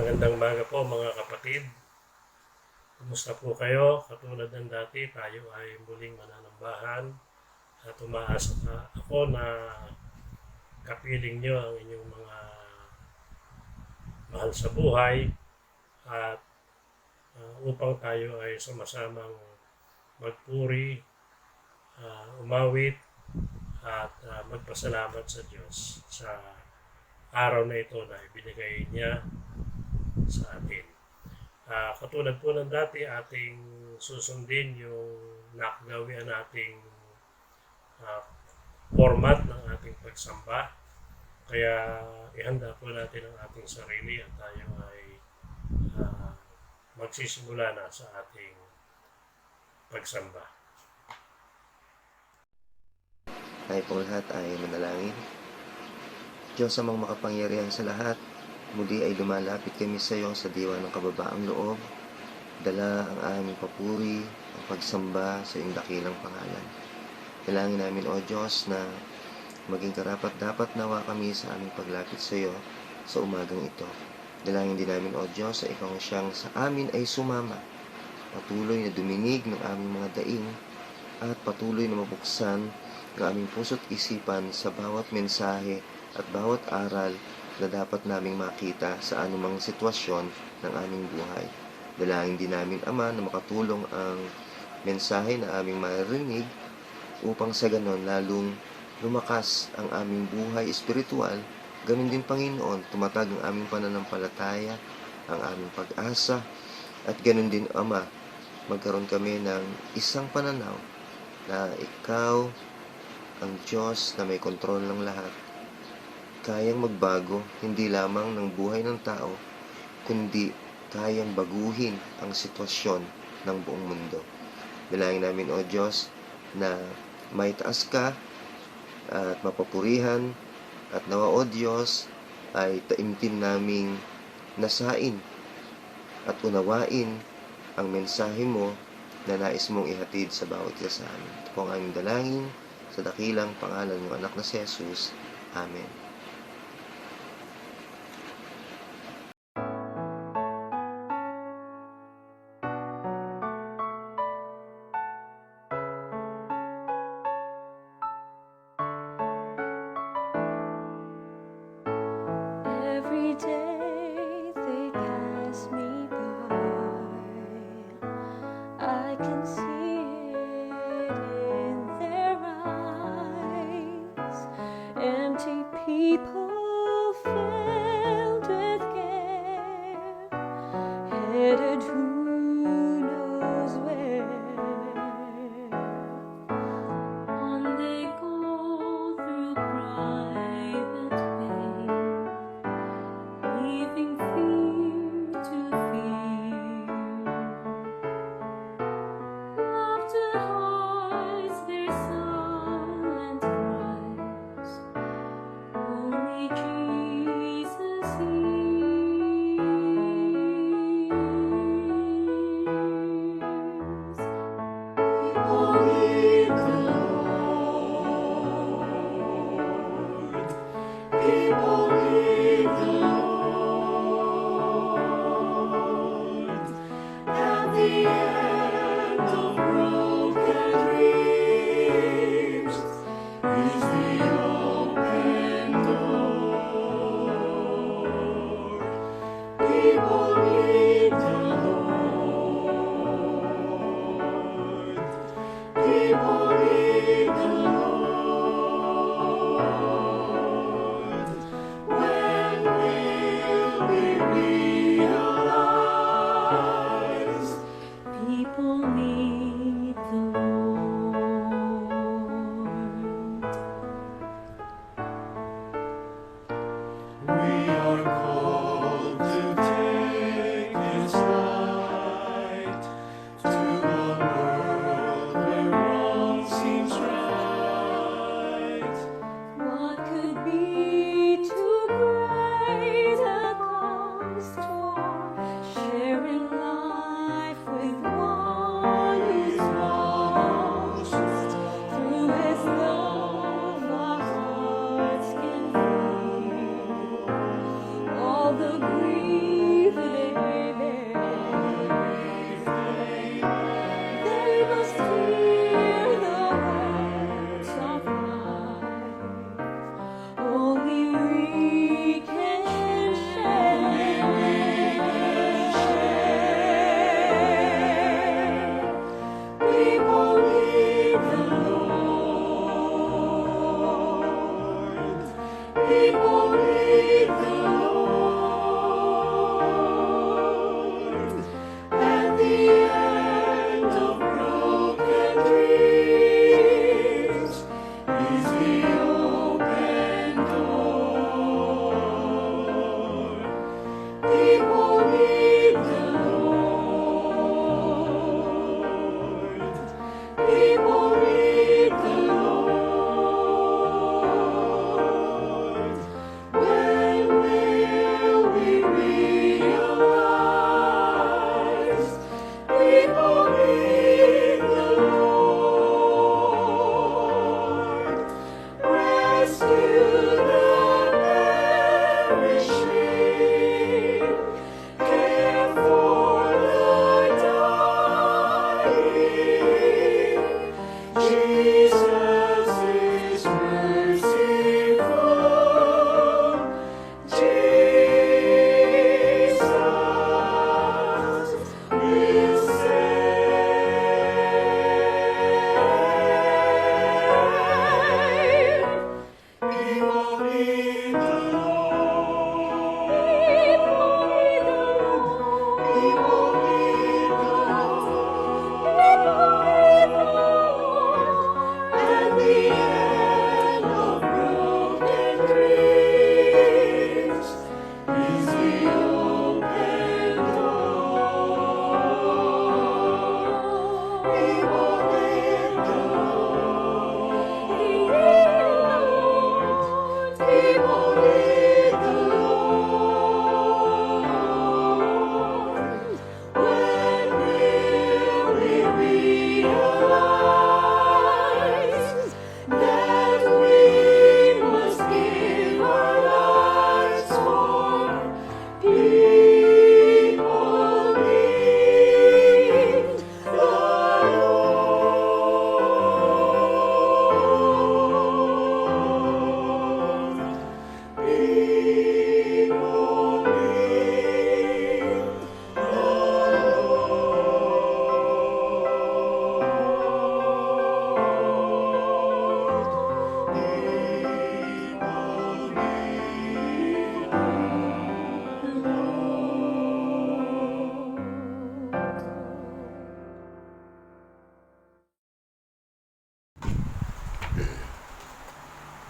Magandang umaga po mga kapatid. Kumusta po kayo? Katulad ng dati, tayo ay muling mananambahan at umaasa na ako na kapiling nyo ang inyong mga mahal sa buhay at upang tayo ay sumasamang magpuri, umawit at magpasalamat sa Diyos sa araw na ito na ibinigay niya sa atin. Katulad po ng dati, ating susundin yung nakagawian nating format ng ating pagsamba. Kaya ihanda po natin ang ating sarili at tayo ay magsisimula na sa ating pagsamba. Tayo po lahat ay manalangin. Diyos amang makapangyarihan sa lahat, muli ay lumalapit kami sa iyo sa diwa ng kababaang loob. Dala ang aming papuri, ang pagsamba sa iyong dakilang pangalan. Dalangin namin, O Diyos, na maging karapat-dapat nawa kami sa aming paglapit sa iyo sa umagang ito. Dalangin din namin, O Diyos, sa ikaw siyang sa amin ay sumama. Patuloy na duminig ng aming mga daing at patuloy na mabuksan ang aming puso't isipan sa bawat mensahe at bawat aral na dapat naming makita sa anumang sitwasyon ng aming buhay. Dalangin din namin, Ama, na makatulong ang mensahe na aming maririnig upang sa ganon lalong lumakas ang aming buhay espiritual. Ganun din, Panginoon, tumatag ang aming pananampalataya, ang aming pag-asa, at ganun din, Ama, magkaroon kami ng isang pananaw na Ikaw ang Diyos na may kontrol ng lahat, kayang magbago hindi lamang ng buhay ng tao, kundi kayang baguhin ang sitwasyon ng buong mundo. Dalangin namin, O Diyos, na may taas ka at mapapurihan, at nawa, O Diyos, ay taimtim naming nasain at unawain ang mensahe mo na nais mong ihatid sa bawat isa sa amin. Ito po ang aming dalangin sa dakilang pangalan ng anak na si Jesus. Amen. Every day they pass me by, I can see it in their eyes. Empty people filled with care, headed who knows where. On they go through private way, leaving fear to fear. Laughter hides their silent cries, only Jesus hears. People need the Lord. People need the Lord. At the end of broken dreams is the open door. People need the Lord. People need the Lord. When will we realize people need the Lord? We are called to take His light to a world where wrong seems right. What could be too great a cost for sharing life with one who's lost?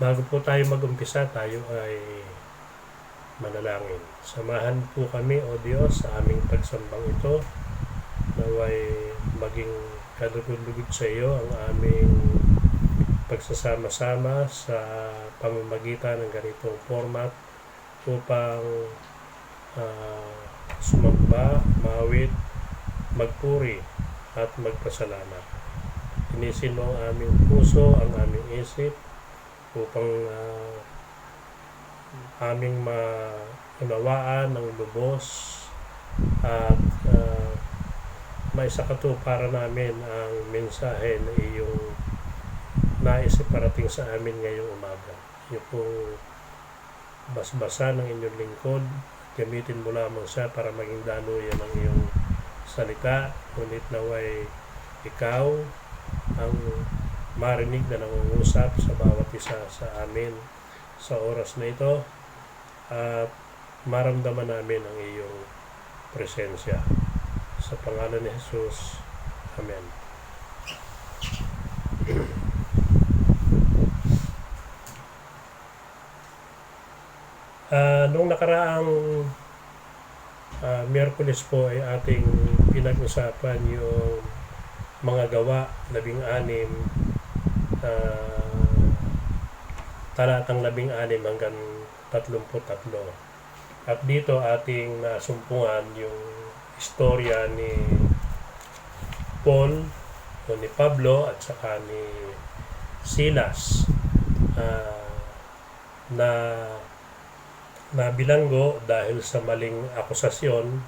Bago po tayo mag-umpisa, tayo ay manalangin. Samahan po kami, O Diyos, sa aming pagsambang ito, naway maging kalugod-lugod sa iyo ang aming pagsasama-sama sa pamamagitan ng ganitong format upang sumamba, mawit, magpuri at magpasalamat. Inisin mo ang aming puso, ang aming isip, upang aming maunawaan ng lubos at maisakatuparan namin ang mensahe na iyong nais iparating sa amin ngayong umaga. Yung pong basbasa ng inyong lingkod, gamitin mo lamang siya para maging daluyan ng iyong salita, ngunit naway ikaw ang marinig na nangungusap sa bawat isa sa amin sa oras na ito at maramdaman namin ang iyong presensya. Sa pangalan ni Jesus. Amen. Noong nakaraang Miyerkules po ay ating pinag-usapan yung mga gawa 16 talatang 16 hanggang 33. At dito ating nasumpungan yung istorya ni Paul o ni Pablo at saka ni Silas na bilanggo dahil sa maling akusasyon,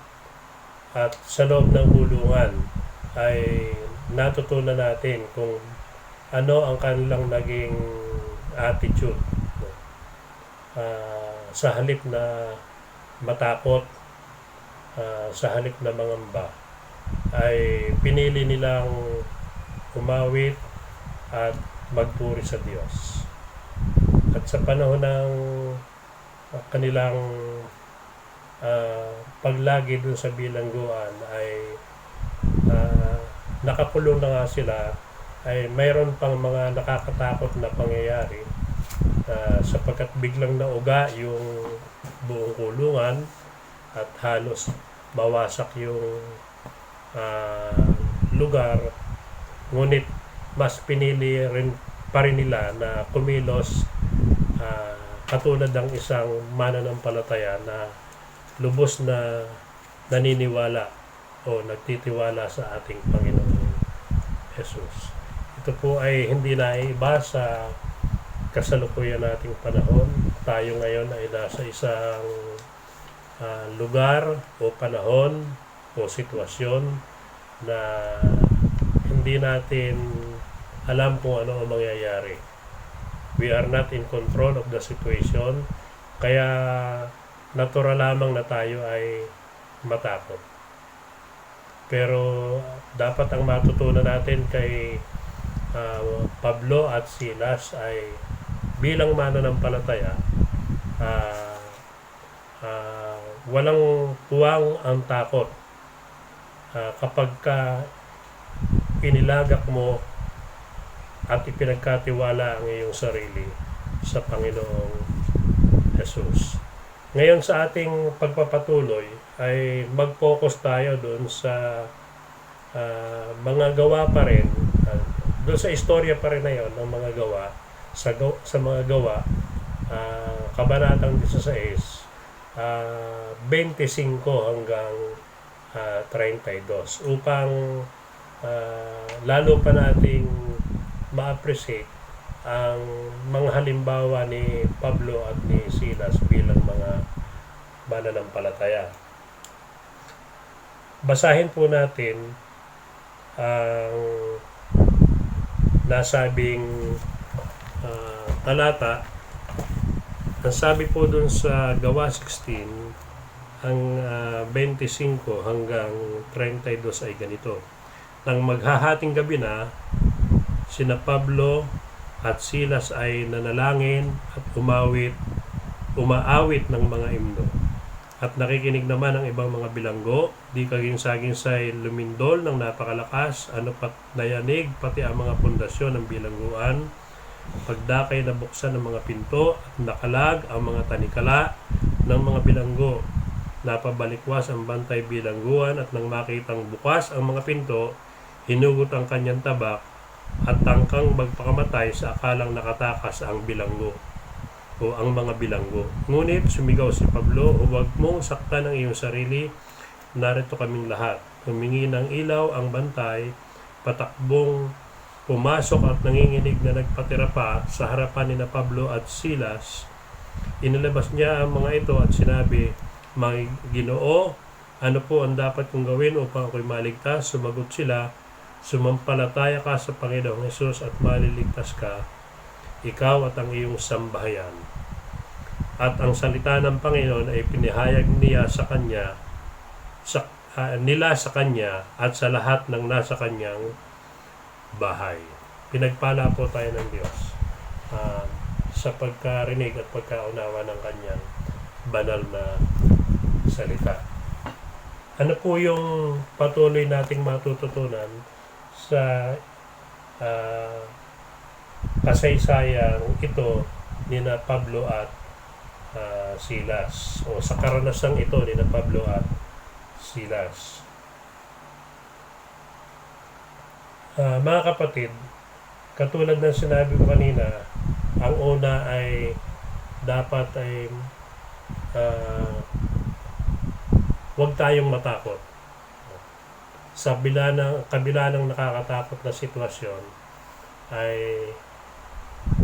at sa loob ng kulungan ay natutunan natin kung ano ang kanilang naging attitude. Sa halip na matakot, sa halip na mangamba, ay pinili nilang umawit at magpuri sa Diyos. At sa panahon ng kanilang paglagi dun sa bilangguan ay nakakulong na nga sila, ay mayroon pang mga nakakatakot na pangyayari sapagkat biglang nauga yung buong kulungan at halos mawasak yung lugar. Ngunit mas pinili rin pa rin nila na kumilos katulad ng isang mananampalataya na lubos na naniniwala o nagtitiwala sa ating Panginoong Jesus. Ito po ay hindi naiiba sa kasalukuyan nating panahon. Tayo ngayon ay nasa isang lugar o panahon o sitwasyon na hindi natin alam kung ano ang mangyayari. We are not in control of the situation, kaya natural lamang na tayo ay matakot. Pero dapat ang matutunan natin kay Pablo at Silas ay bilang mananampalataya, walang puwang ang takot kapag inilagak mo at ipinagkatiwala ang iyong sarili sa Panginoong Jesus. Ngayon sa ating pagpapatuloy ay mag-focus tayo doon sa mga gawa pa rin, doon sa istorya pa rin na yon ng mga gawa, sa mga gawa, kabanatang 16, 25 hanggang 32, upang lalo pa nating ma-appreciate ang mga halimbawa ni Pablo at ni Silas bilang mga mananampalataya. Basahin po natin ang nasabing talata. Ang sabi po dun sa Gawa 16, ang 25 hanggang 32 ay ganito. Nang maghahating gabi na, sina Pablo at Silas ay nanalangin at umaawit ng mga himno. At nakikinig naman ang ibang mga bilanggo, di kaging-saginsay lumindol ng napakalakas, ano pat nayanig, pati ang mga pundasyon ng bilangguan. Pagdakay na buksan ng mga pinto at nakalag ang mga tanikala ng mga bilanggo. Napabalikwas ang bantay bilangguan at nang makitang bukas ang mga pinto, hinugot ang kanyang tabak at tangkang magpakamatay sa akalang nakatakas ang bilanggo o ang mga bilanggo. Ngunit sumigaw si Pablo, huwag mong saktan ang iyong sarili, narito kaming lahat. Humingi ng ilaw ang bantay, patakbong pumasok at nanginginig na nagpatira pa sa harapan ni na Pablo at Silas. Inilabas niya ang mga ito at sinabi, mga Ginoo, ano po ang dapat kong gawin upang ako'y maligtas? Sumagot sila, sumampalataya ka sa Panginoong Jesus at maliligtas ka, ikaw at ang iyong sambahayan. At ang salita ng Panginoon ay pinahayag niya sa kanya, nila sa kanya at sa lahat ng nasa kanyang bahay. Pinagpala po tayo ng Diyos sa pagkarinig at pagkaunawa ng kanyang banal na salita. Ano po yung patuloy nating matututunan sa kasaysayang ito ni na Pablo at Silas, o sa karanasang ito ni na Pablo at Silas? Mga kapatid, katulad ng sinabi ko kanina, ang una ay dapat ay huwag tayong matakot. Sa kabila ng nakakatakot na sitwasyon, ay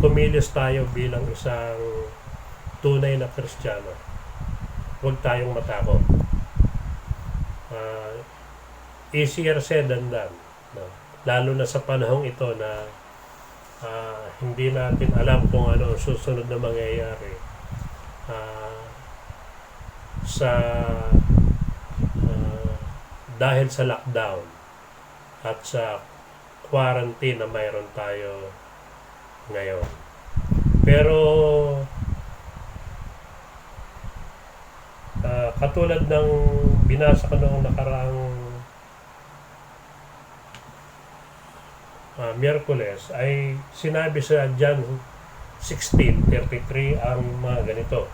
kumilos tayo bilang isang tunay na Kristiyano. Huwag tayong matakot. Easier said than done. No? Lalo na sa panahong ito na hindi natin alam kung ano ang susunod na mangyayari dahil sa lockdown at sa quarantine na mayroon tayo ngayon. Pero katulad ng binasa ko noong nakaraang Miyerkules, ay sinabi sa John 16:33 ang mga ganito.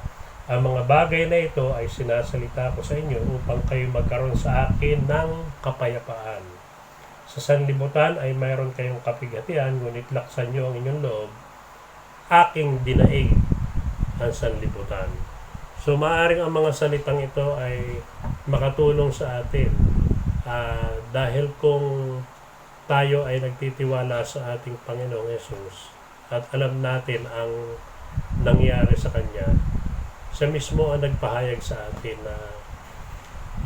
Ang mga bagay na ito ay sinasalita ko sa inyo upang kayo magkaroon sa akin ng kapayapaan. Sa sanlibutan ay mayroon kayong kapighatian, ngunit laksan nyo ang inyong loob. Aking dinaig ang sanlibutan. So maaaring ang mga salitang ito ay makatulong sa atin Dahil kung tayo ay nagtitiwala sa ating Panginoong Yesus at alam natin ang nangyari sa Kanya, siya mismo ang nagpahayag sa atin na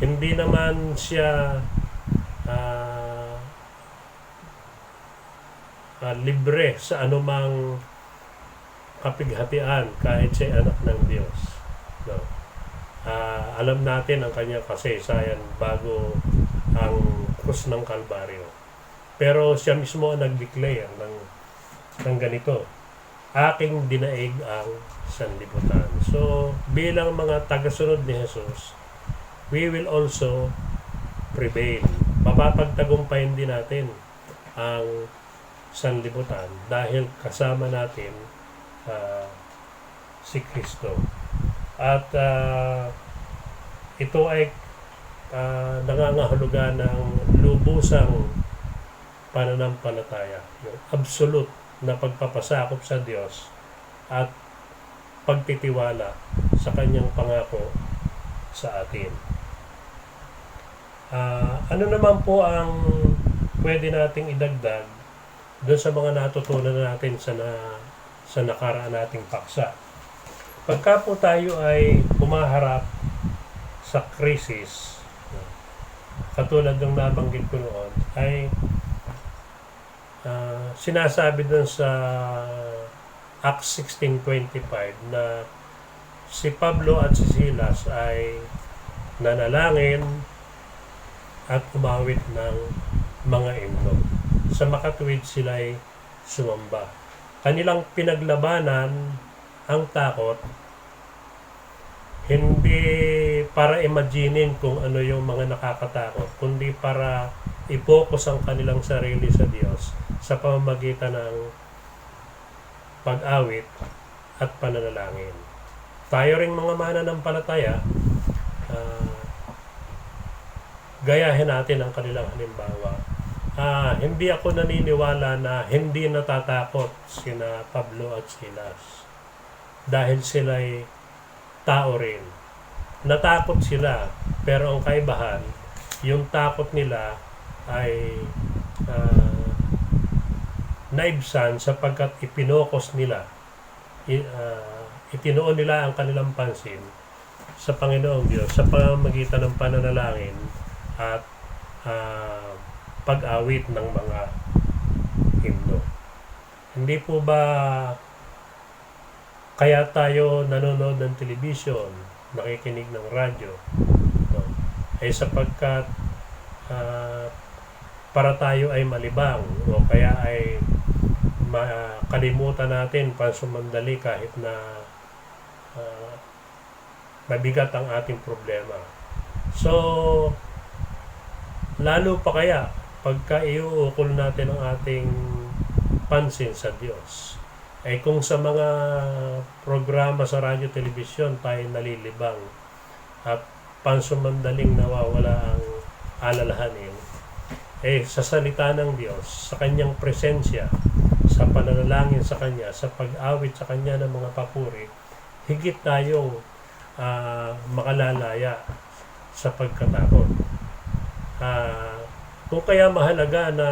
hindi naman siya libre sa anumang kapighatian kahit siya anak ng Diyos. No? Alam natin ang kanyang kasaysayan bago ang krus ng Kalbaryo. Pero siya mismo ang nag-declare ng ganito, aking dinaig ang sanlibutan. So, bilang mga tagasunod ni Jesus, we will also prevail. Mapapagtagumpayin din natin ang sanlibutan dahil kasama natin si Kristo. At ito ay nangangahulugan ng lubusang pananampalataya, yung absolute na pagpapasakop sa Diyos at pagtitiwala sa kanyang pangako sa atin. Ano naman po ang pwede nating idagdag doon sa mga natutunan natin sa nakaraan nating paksa? Pagka po tayo ay humaharap sa krisis, katulad ng nabanggit ko noon, ay sinasabi doon sa Acts 16:25 na si Pablo at si Silas ay nanalangin at umawit ng mga himno. Sa makatuwid sila ay sumamba. Kanilang pinaglabanan ang takot, hindi para imaginein kung ano yung mga nakakatakot, kundi para i-focus ang kanilang sarili sa Diyos sa pamamagitan ng pag-awit at pananalangin. Tayo ring mga mananampalataya, gayahin natin ang kanilang halimbawa. Hindi ako naniniwala na hindi natatakot sina Pablo at Silas dahil sila'y tao rin. Natakot sila, pero ang kaibahan, yung takot nila ay naibsan sapagkat ipinokos nila, itinuon nila ang kanilang pansin sa Panginoong Diyos sa pamamagitan ng pananalangin at pag-awit ng mga himno. Hindi po ba kaya tayo nanonood ng telebisyon, nakikinig ng radyo, no? Ay sapagkat para tayo ay malibang o kaya ay makalimutan natin pansumandali kahit na mabigat ang ating problema. So, lalo pa kaya pagka iuukol natin ang ating pansin sa Diyos, ay kung sa mga programa sa radyo, telebisyon tayo nalilibang at pansumandaling nawawala ang alalahanin, sa salita ng Diyos, sa kanyang presensya, sa pananalangin sa kanya, sa pag-awit sa kanya ng mga papuri, higit tayong makalalaya sa pagkatakot. Kung kaya mahalaga na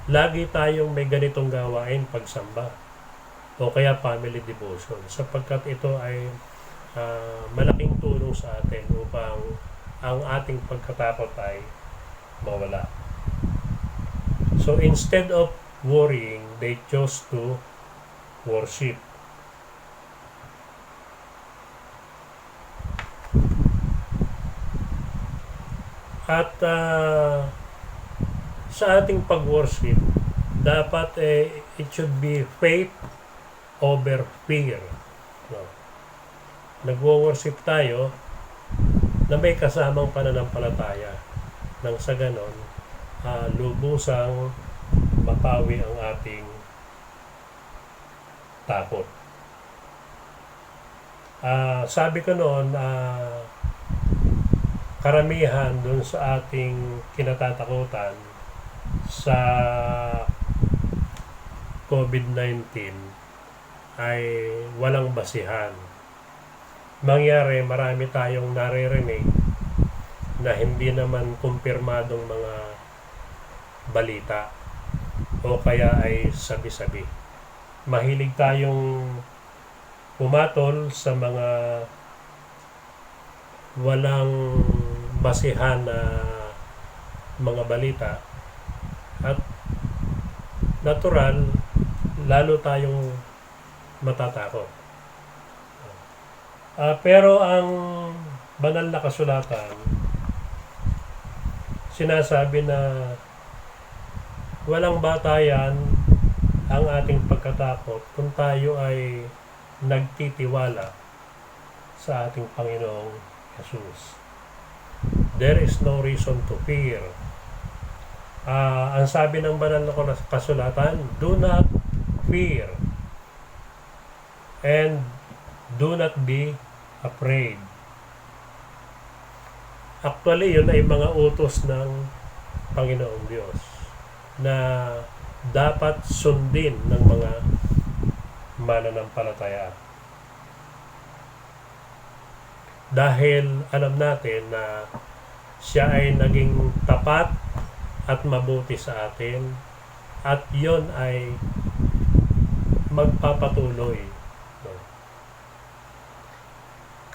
lagi tayong may ganitong gawain pagsamba o kaya family devotion, sapagkat ito ay malaking tulong sa atin upang ang ating pagkatakot ay mawala. So instead of worrying, they chose to worship. At sa ating pag-worship, dapat it should be faith over fear. No? Nagwo-worship tayo na may kasamang pananampalataya nang sa ganon lubusang mapawi ang ating takot. Sabi ko noon, karamihan dun sa ating kinatatakutan sa COVID-19 ay walang basihan. mangyari, marami tayong naririnig na hindi naman kumpirmadong mga balita o kaya ay sabi-sabi. Mahilig tayong pumatol sa mga walang basihan na mga balita at natural, lalo tayong matatakot. Pero ang banal na kasulatan sinasabi na walang batayan ang ating pagkatakot kung tayo ay nagtitiwala sa ating Panginoong Jesus. There is no reason to fear. Ang sabi ng banal na kasulatan, do not fear and do not be afraid. Actually, yun ay mga utos ng Panginoong Diyos na dapat sundin ng mga mananampalataya. Dahil alam natin na siya ay naging tapat at mabuti sa atin at yon ay magpapatuloy.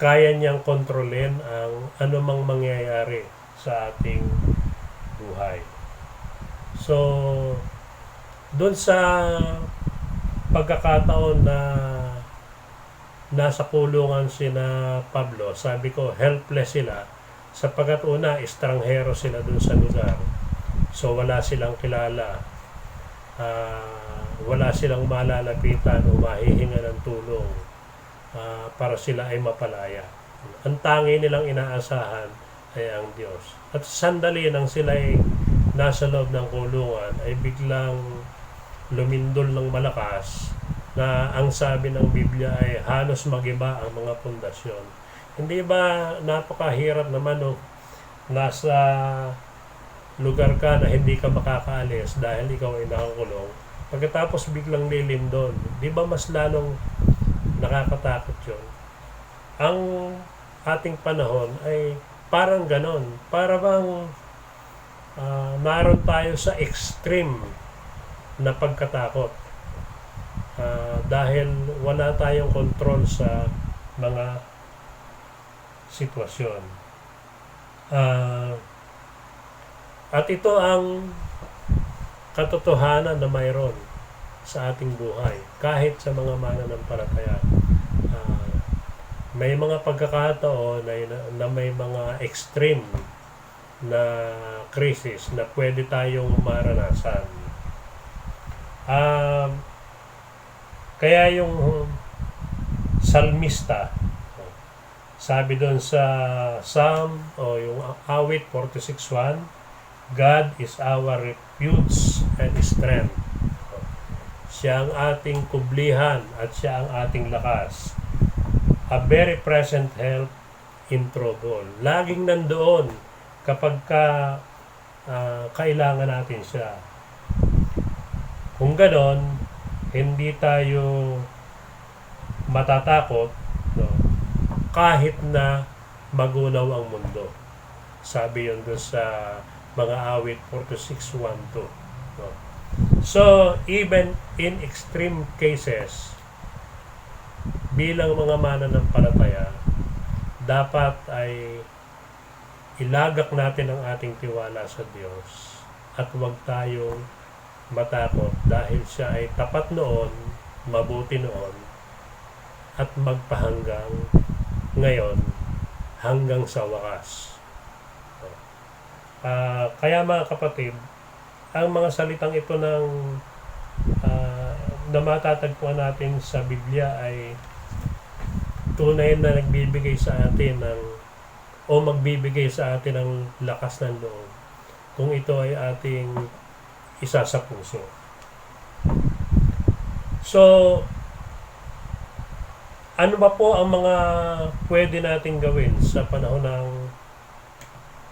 Kaya niyang kontrolin ang anumang mangyayari sa ating buhay. So, doon sa pagkakataon na nasa kulungan sina Pablo, sabi ko, helpless sila sapagkat una, estranghero sila doon sa lugar. So, wala silang kilala. Wala silang malalapitan o mahihinga ng tulong para sila ay mapalaya. Ang tangi nilang inaasahan ay ang Diyos. At sandali nang sila ay nasa loob ng kulungan ay biglang lumindol ng malakas na ang sabi ng Biblia ay halos magiba ang mga pundasyon. Hindi ba napakahirap naman nasa lugar ka na hindi ka makakaalis dahil ikaw ay nakakulong, pagkatapos biglang lilindol, di ba mas lalong nakakatakot yun? Ang ating panahon ay parang ganon. Para bang naroon tayo sa extreme na pagkatakot. Dahil wala tayong control sa mga sitwasyon. At ito ang katotohanan na mayroon sa ating buhay, kahit sa mga mananampalataya. May mga pagkakataon na may mga extreme na krisis na pwede tayong maranasan. Kaya yung salmista, sabi doon sa Psalm o yung awit 46:1, God is our refuge and strength. Siya ang ating kublihan at siya ang ating lakas. A very present help in trouble. Laging nandoon kapag kailangan natin siya. Kung ganon, hindi tayo matatakot, kahit na magunaw ang mundo. Sabi yun doon sa mga awit 46:1-2. So, even in extreme cases, bilang mga mananampalataya, dapat ay ilagak natin ang ating tiwala sa Diyos at huwag tayong matakot dahil siya ay tapat noon, mabuti noon, at magpahanggang ngayon hanggang sa wakas. Kaya mga kapatid, ang mga salitang ito na matatagpuan natin sa Biblia ay tunay na nagbibigay sa atin o magbibigay sa atin ng lakas ng loob kung ito ay ating isa sa puso. So, ano ba po ang mga pwede nating gawin sa panahon ng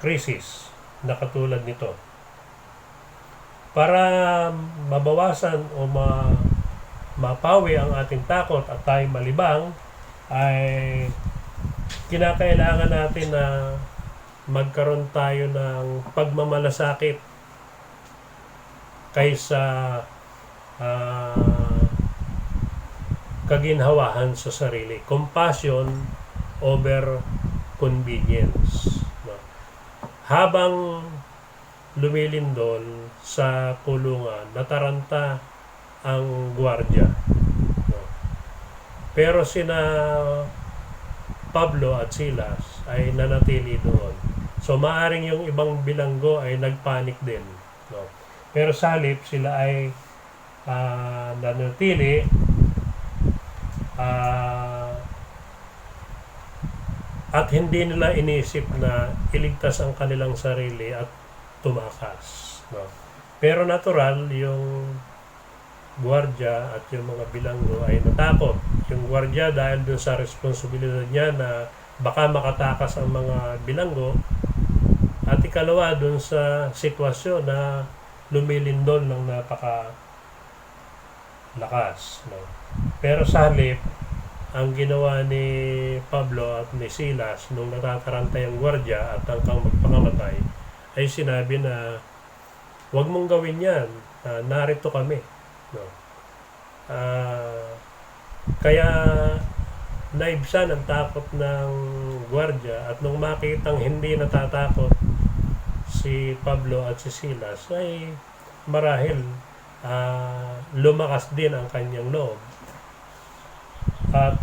krisis na katulad nito? Para mabawasan o mapawi ang ating takot at tayo malibang, ay kinakailangan natin na magkaroon tayo ng pagmamalasakit kaysa kaginhawahan sa sarili. Compassion over convenience. No? Habang lumilindol sa kulungan, nataranta ang gwardiya. No? Pero sina Pablo at Silas ay nanatili doon. So maaring yung ibang bilanggo ay nagpanik din. No? Pero sa halip sila ay nanatili at hindi nila inisip na iligtas ang kanilang sarili at tumakas. No? Pero natural, yung gwardiya at yung mga bilanggo ay natakot. Yung gwardiya dahil dun sa responsibilidad niya na baka makatakas ang mga bilanggo, at ikalawa dun sa sitwasyon na lumilindol ng napakalakas. No? Pero sa halip, ang ginawa ni Pablo at ni Silas nung natataranta yung gwardiya at hanggang magpakamatay ay sinabi na huwag mong gawin yan, narito kami. No? Kaya naibsan ang takot ng gwardiya at nung makitang hindi natatakot si Pablo at si Silas ay marahil lumakas din ang kanyang loob at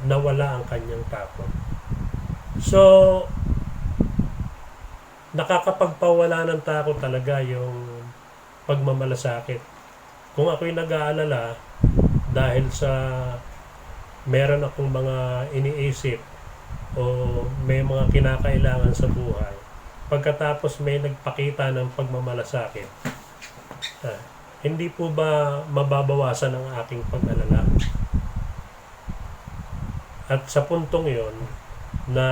nawala ang kanyang takot. So nakakapagpawala ng takot talaga yung pagmamalasakit. Kung ako'y nag-aalala dahil sa meron akong mga iniisip o may mga kinakailangan sa buhay, pagkatapos may nagpakita ng pagmamalasakit, hindi po ba mababawasan ang aking pag-alala? At sa puntong yon na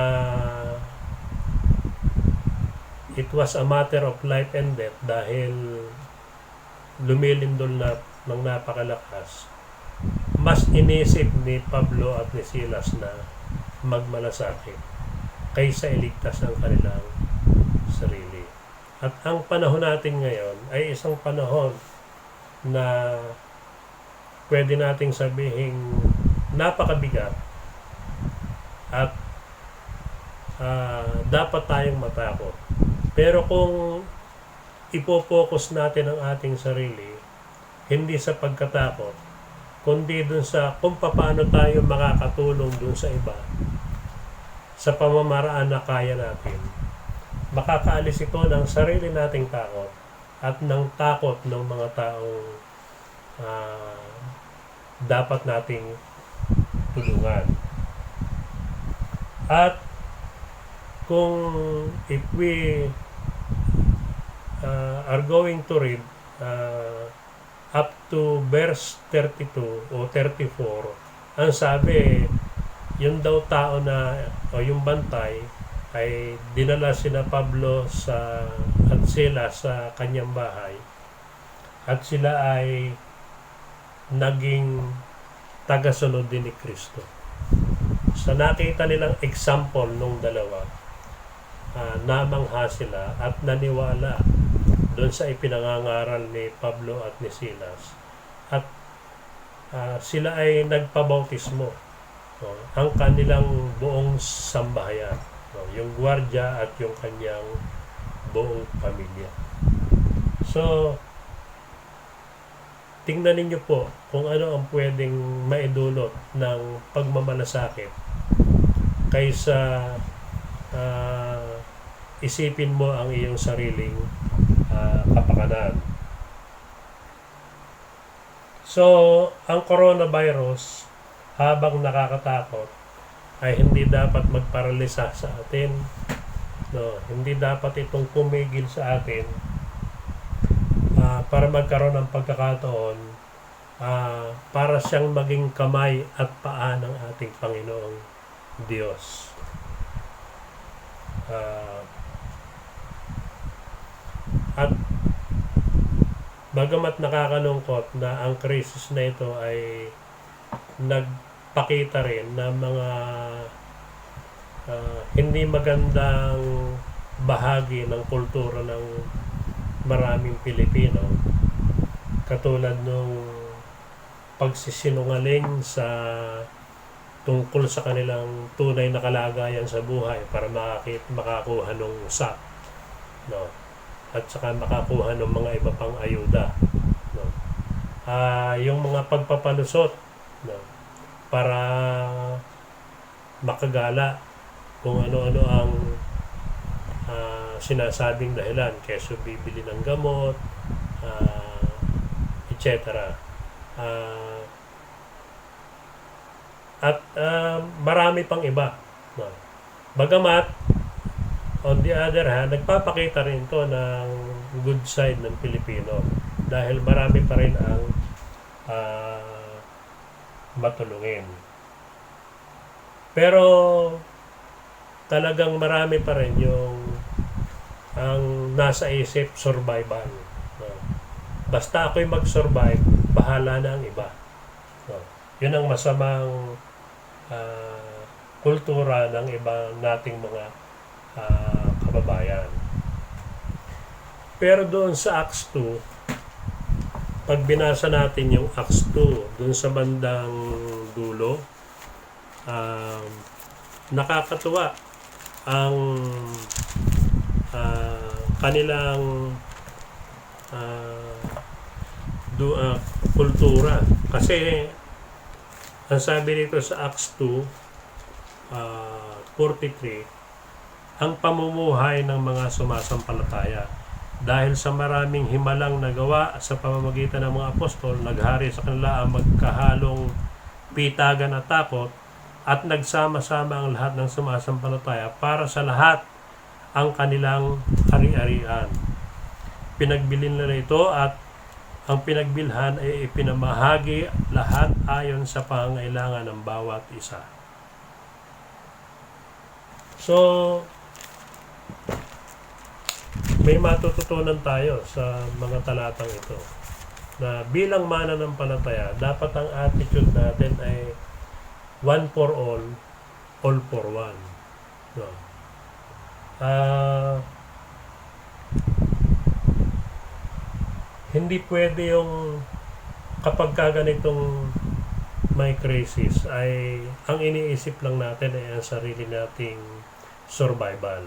it was a matter of life and death dahil lumilindol na ng napakalakas, mas inisip ni Pablo at ni Silas na magmalasakit kaysa iligtas ang kanilang sarili. At ang panahon natin ngayon ay isang panahon na pwede nating sabihing napakabigat at dapat tayong matakot. Pero kung ipopokus natin ang ating sarili, hindi sa pagkatakot, kundi dun sa kung paano tayo makakatulong dun sa iba, sa pamamaraan na kaya natin, makakaalis ito ng sarili nating takot at ng takot ng mga taong dapat nating tulungan. At kung if we are going to read up to verse 32 o 34, ang sabi, yung daw tao na o yung bantay ay dinala sina Pablo at sila sa kanyang bahay at sila ay naging tagasunod din ni Kristo. Sa nakita nilang example nung dalawa, namangha sila at naniwala doon sa ipinangangaral ni Pablo at ni Silas. At sila ay nagpabautismo. Ang kanilang buong sambahayan. Yung gwardiya at yung kanyang buong pamilya. So, tingnan ninyo po kung ano ang pwedeng maidulot ng pagmamalasakit kaysa isipin mo ang iyong sariling kapakanan. So, ang coronavirus, habang nakakatakot, ay hindi dapat magparalisa sa atin. No, hindi dapat itong pumigil sa atin para magkaroon ng pagkakataon para siyang maging kamay at paa ng ating Panginoong Diyos. At bagamat nakakalungkot na ang krisis na ito ay pakita rin na mga hindi magandang bahagi ng kultura ng maraming Pilipino, katulad nung pagsisinungaling sa tungkol sa kanilang tunay na kalagayan sa buhay para makakuha ng SAP, no? At saka makakuha ng mga iba pang ayuda, no? Yung mga pagpapalusot, no? Para makagala kung ano-ano ang sinasabing dahilan, keso bibili ng gamot, etc. At marami pang iba, no? Bagamat on the other hand, nagpapakita rin to ng good side ng Pilipino dahil marami pa rin ang matulungin. Pero talagang marami pa rin yung ang nasa isip survival, no? Basta ako'y mag-survive, bahala na ang iba, no? Yun ang masamang kultura ng ibang nating mga kababayan. Pero doon sa Acts 2, pag binasa natin yung Acts 2 doon sa bandang dulo, nakakatuwa ang kanilang kultura. Kasi ang sabi dito sa Acts 2:43, ang pamumuhay ng mga sumasampalataya. Dahil sa maraming himalang nagawa sa pamamagitan ng mga apostol, naghari sa kanila ang magkahalong pitagan at takot, at nagsama-sama ang lahat ng sumasampalataya para sa lahat ang kanilang ari-arian. Pinagbilin nila ito at ang pinagbilhan ay ipinamahagi lahat ayon sa pangangailangan ng bawat isa. So, may matututunan tayo sa mga talatang ito na bilang mananampalataya, dapat ang attitude natin ay one for all for one. No? Hindi pwede yung kapag ganitong may crisis ay ang iniisip lang natin ay ang sarili nating survival.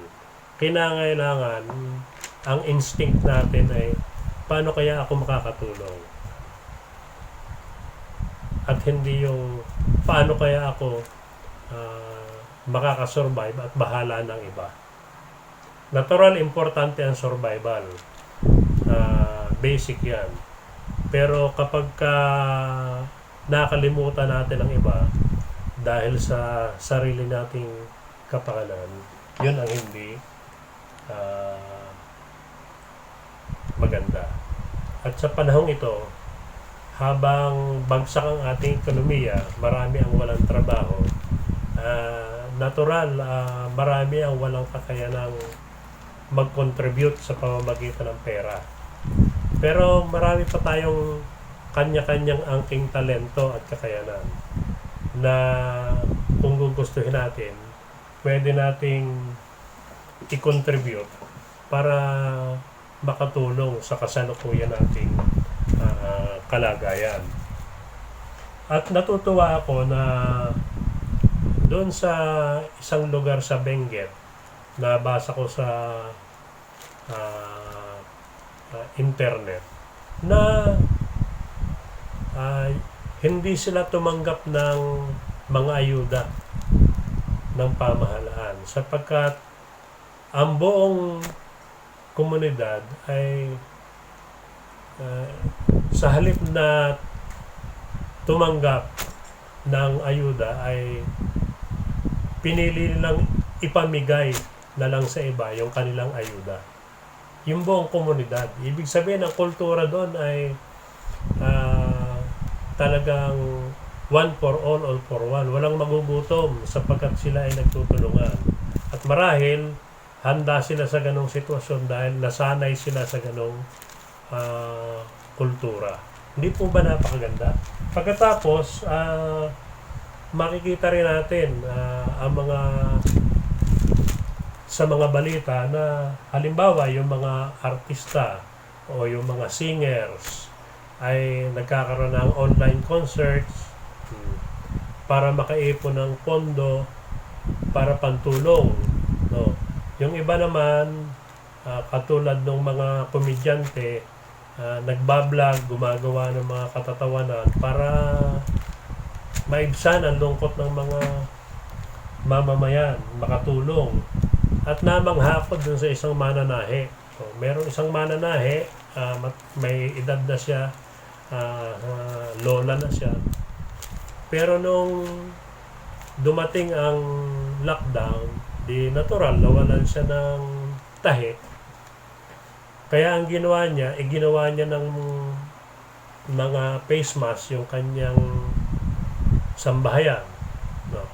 Kinangailangan ang instinct natin ay paano kaya ako makakatulong, at hindi yung paano kaya ako makakasurvive at bahala ng iba. Natural, importante ang survival, basic yan. Pero kapag nakalimutan natin ang iba dahil sa sarili nating kapakanan, yun ang hindi maganda. At sa panahong ito, habang bagsak ang ating ekonomiya, marami ang walang trabaho, natural, marami ang walang kakayanang mag-contribute sa pamamagitan ng pera. Pero marami pa tayong kanya-kanyang angking talento at kakayanan na kung gugustuhin natin, pwede nating i-contribute para makatulong sa kasalukuyan nating kalagayan. At natutuwa ako na doon sa isang lugar sa Benguet, nabasa ko sa internet na hindi sila tumanggap ng mga ayuda ng pamahalaan sapagkat ang buong komunidad ay sa halip na tumanggap ng ayuda ay pinili nilang ipamigay na lang sa iba yung kanilang ayuda. Yung buong komunidad. Ibig sabihin, ang kultura doon ay talagang one for all for one. Walang magugutom sapagkat sila ay nagtutulungan. At marahil, handa sila sa ganong sitwasyon dahil nasanay sila sa ganong kultura. Hindi po ba napakaganda? Pagkatapos, makikita rin natin ang mga sa mga balita na halimbawa yung mga artista o yung mga singers ay nagkakaroon ng online concerts para makaipon ng pondo para pantulong, no. Yung iba naman katulad ng mga komedyante, nagbablog, gumagawa ng mga katatawanan para maibsan ang lungkot ng mga mamamayan, makatulong. At namangha ako dun sa isang mananahe. So, merong isang mananahe, may edad na siya, lola na siya. Pero nung dumating ang lockdown, di natural, nawalan siya ng tahi. Kaya ang ginawa niya ng mga face mask yung kanyang sambahayan. No?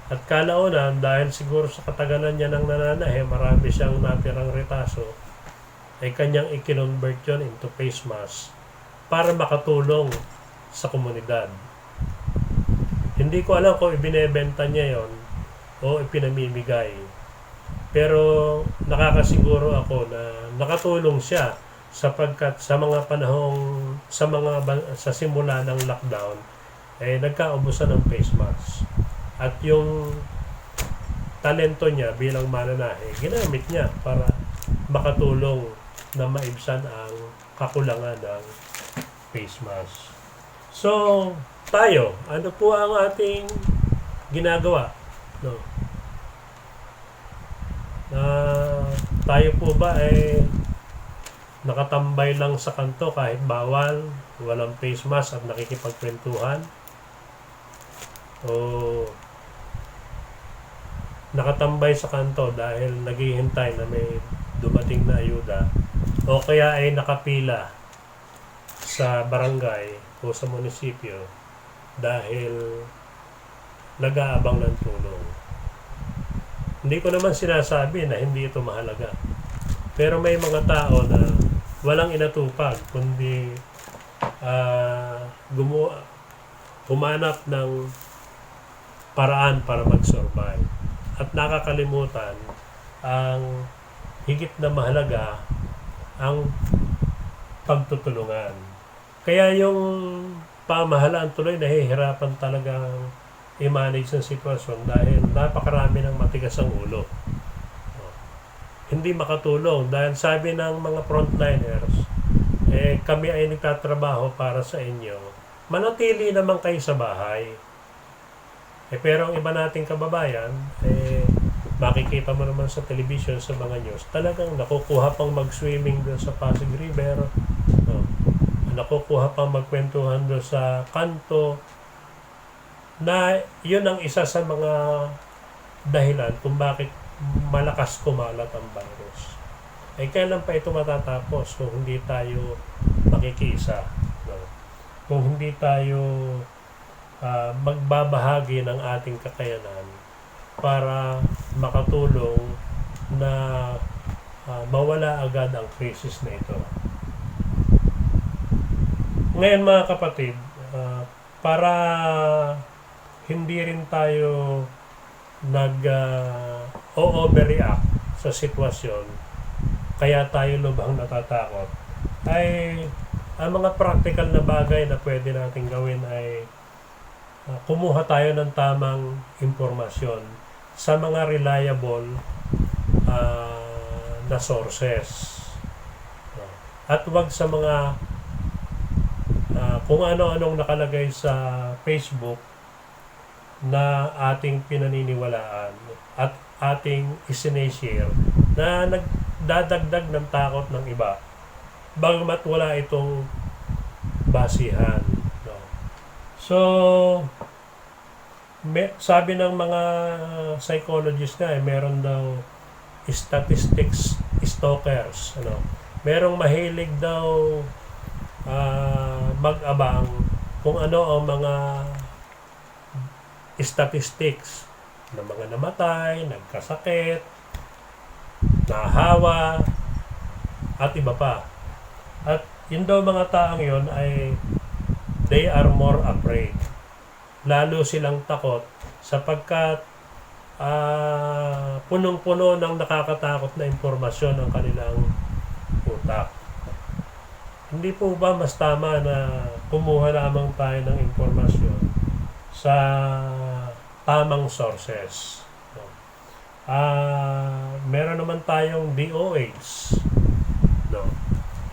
At kalaunan, dahil siguro sa katagalan niya ng nananahe, marami siyang natirang retaso, ay kanyang i-convert yun into face mask para makatulong sa komunidad. Hindi ko alam kung ibinebenta niya yon o ipinamimigay. Pero nakakasiguro ako na nakatulong siya sapagkat sa mga panahong sa simula ng lockdown ay nagkaubusan ng face mask. At yung talento niya bilang mananahe, ginamit niya para makatulong na maibsan ang kakulangan ng face mask. So, tayo, ano po ang ating ginagawa? No? Tayo po ba ay nakatambay lang sa kanto kahit bawal, walang face mask at nakikipagkwentuhan? O nakatambay sa kanto dahil naghihintay na may dumating na ayuda, o kaya ay nakapila sa barangay o sa munisipyo dahil nag-aabang ng tulong? Hindi ko naman sinasabi na hindi ito mahalaga, pero may mga tao na walang inatupag kundi humanap ng paraan para mag-survive at nakakalimutan ang higit na mahalaga, ang pagtutulungan. Kaya yung pamahalaan tuloy nahihirapan talagang i-manage ang sitwasyon dahil napakarami ng matigas ang ulo. Hindi makatulong dahil sabi ng mga frontliners, kami ay nagtatrabaho para sa inyo, manatili naman kayo sa bahay. Pero ang iba nating kababayan, makikita mo naman sa television, sa mga news, talagang nakukuha pang mag-swimming doon sa Pasig River, no? Nakukuha pang magkwentuhan doon sa kanto, na yun ang isa sa mga dahilan kung bakit malakas kumalat ang virus. Kailan pa ito matatapos kung hindi tayo makikiisa, no? Kung hindi tayo magbabahagi ng ating kakayanan para makatulong na mawala agad ang krisis na ito. Ngayon mga kapatid, para hindi rin tayo overreact sa sitwasyon, kaya tayo lubhang natatakot, ay ang mga practical na bagay na pwede natin gawin ay kumuha tayo ng tamang impormasyon sa mga reliable na sources. At wag sa mga kung ano-anong nakalagay sa Facebook na ating pinaniniwalaan at ating isineshare na nagdadagdag ng takot ng iba, bagamat wala itong basihan. No? So, sabi ng mga psychologists nga, meron daw statistics stalkers. Merong mahilig daw mag-abang kung ano ang mga statistics ng mga namatay, nagkasakit, nahawa, at iba pa. At yun daw mga taong yun ay they are more afraid lalo silang takot sapagkat punong-puno ng nakakatakot na impormasyon ang kanilang utak. Hindi po ba mas tama na kumuha lamang tayo ng impormasyon sa tamang sources? No? Meron naman tayong DOH, no?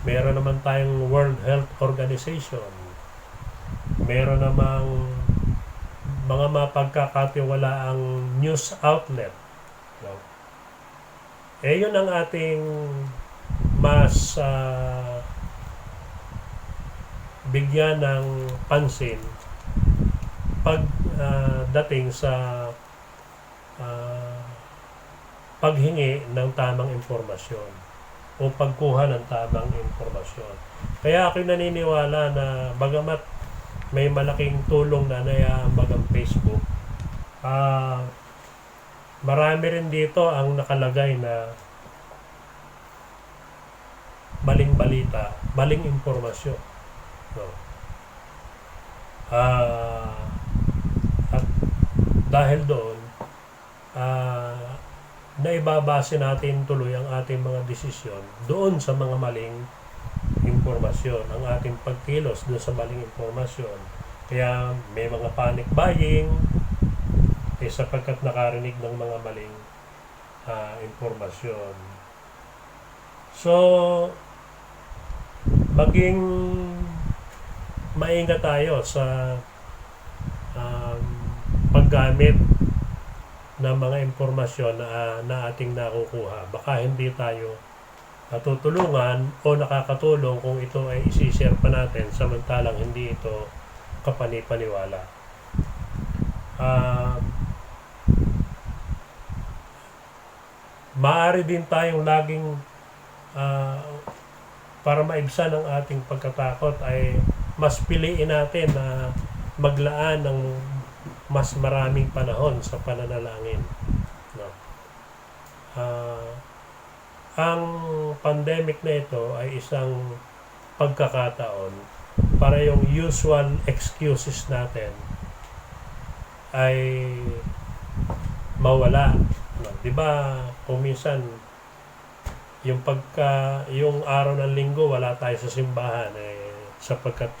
Meron naman tayong World Health Organization, meron namang mga mapagkakatiwalaang news outlet, no? Yun ang ating mas bigyan ng pansin dating sa paghingi ng tamang impormasyon o pagkuha ng tamang impormasyon. Kaya ako'y naniniwala na bagamat may malaking tulong na naiaambag ang Facebook, marami rin dito ang nakalagay na maling balita, maling impormasyon. No. At dahil doon, naibabase natin tuloy ang ating mga desisyon doon sa mga maling impormasyon, ang ating pagkilos doon sa maling impormasyon. Kaya may mga panic buying sapagkat nakarinig ng mga maling impormasyon. So, maging maingat tayo sa paggamit ng mga impormasyon na ating nakukuha. Baka hindi tayo natutulungan o nakakatulong kung ito ay isi-share pa natin samantalang hindi ito kapani-paniwala. Maaari din tayong laging para maibsan ang ating pagkatakot ay mas piliin natin na maglaan ng mas maraming panahon sa pananalangin. No? Ang pandemic na ito ay isang pagkakataon para yung usual excuses natin ay mawala. No? Diba kung minsan yung araw ng linggo wala tayo sa simbahan sapagkat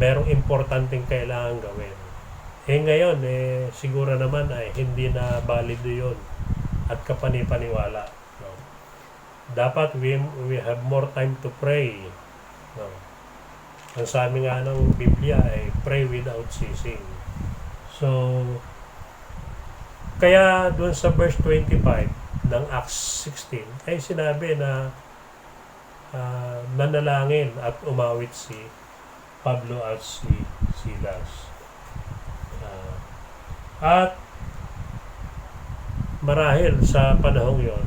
merong importanteng kailangan gawin. Ngayon siguro naman ay hindi na valido yun at kapani-paniwala. No? Dapat we have more time to pray. No? Ang sabi nga ng Biblia ay pray without ceasing. So, kaya doon sa verse 25 ng Acts 16 ay sinabi na nanalangin at umawit si Pablo at si Silas. At marahil sa panahong yon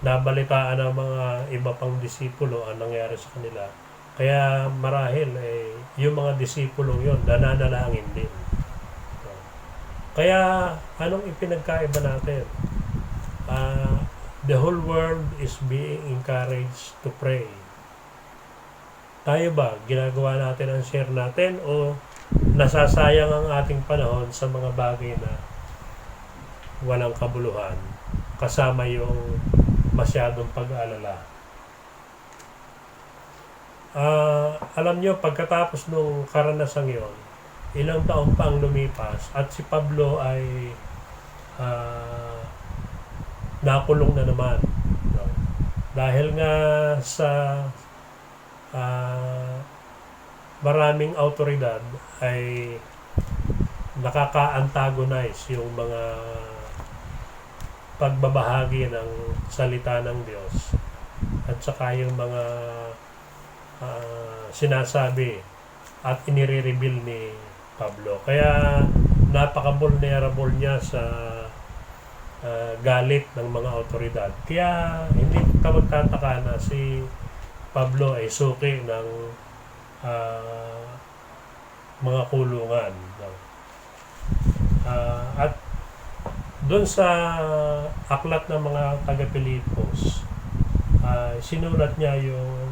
nabalitaan ng mga iba pang disipulo ang nangyari sa kanila. Kaya marahil yung mga disipulong yon nananalangin din. Kaya anong ipinagkaiba natin? The whole world is being encouraged to pray. Tayo ba, ginagawa natin ang share natin o nasasayang ang ating panahon sa mga bagay na walang kabuluhan kasama yung masyadong pag-aalala? Alam nyo, pagkatapos nung karanasang yon, ilang taon pa ang lumipas at si Pablo ay nakulong na naman. No? Dahil nga sa maraming autoridad ay nakaka-antagonize yung mga pagbabahagi ng salita ng Diyos at saka yung mga sinasabi at inire-reveal ni Pablo. Kaya napaka-vulnerable niya sa galit ng mga autoridad. Kaya hindi ka magtataka na si Pablo ay suki ng mga kulungan. At doon sa aklat ng mga taga-Pilipos, sinulat niya yung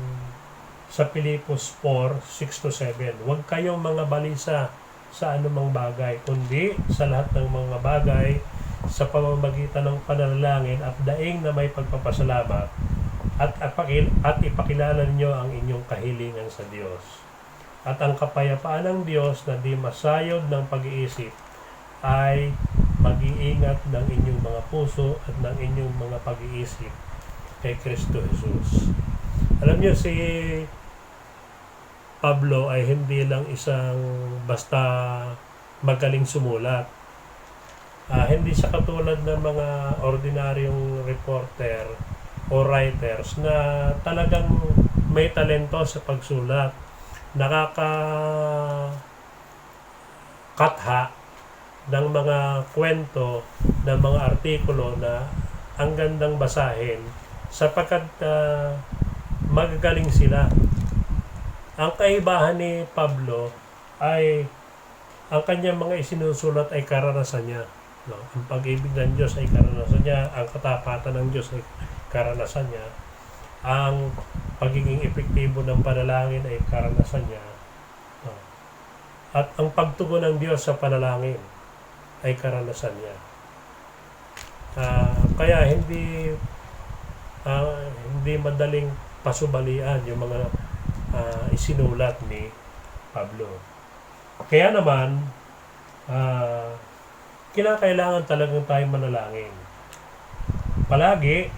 sa Pilipos 4:6-7, huwag kayong mga balisa sa anumang bagay, kundi sa lahat ng mga bagay sa pamamagitan ng panalangin at daing na may pagpapasalamat at ipakilala ninyo ang inyong kahilingan sa Diyos. At ang kapayapaan ng Diyos na di masayod ng pag-iisip ay mag-iingat ng inyong mga puso at ng inyong mga pag-iisip kay Kristo Jesus. Alam niyo, si Pablo ay hindi lang isang basta magaling sumulat. Hindi siya katulad ng mga ordinaryong reporter o writers na talagang may talento sa pagsulat. Nakakakatha ng mga kwento, ng mga artikulo na ang gandang basahin sapagkat magagaling sila. Ang kaibahan ni Pablo ay ang kanyang mga isinusulat ay karanasan niya. No? Ang pag-ibig ng Diyos ay karanasan niya. Ang katapatan ng Diyos ay karanasan niya. Ang pagiging epektibo ng panalangin ay karanasan niya. No? At ang pagtugon ng Diyos sa panalangin ay karanasan niya. Kaya hindi madaling pasubalian yung mga isinulat ni Pablo. Kaya naman, kinakailangan talagang tayong manalangin. Palagi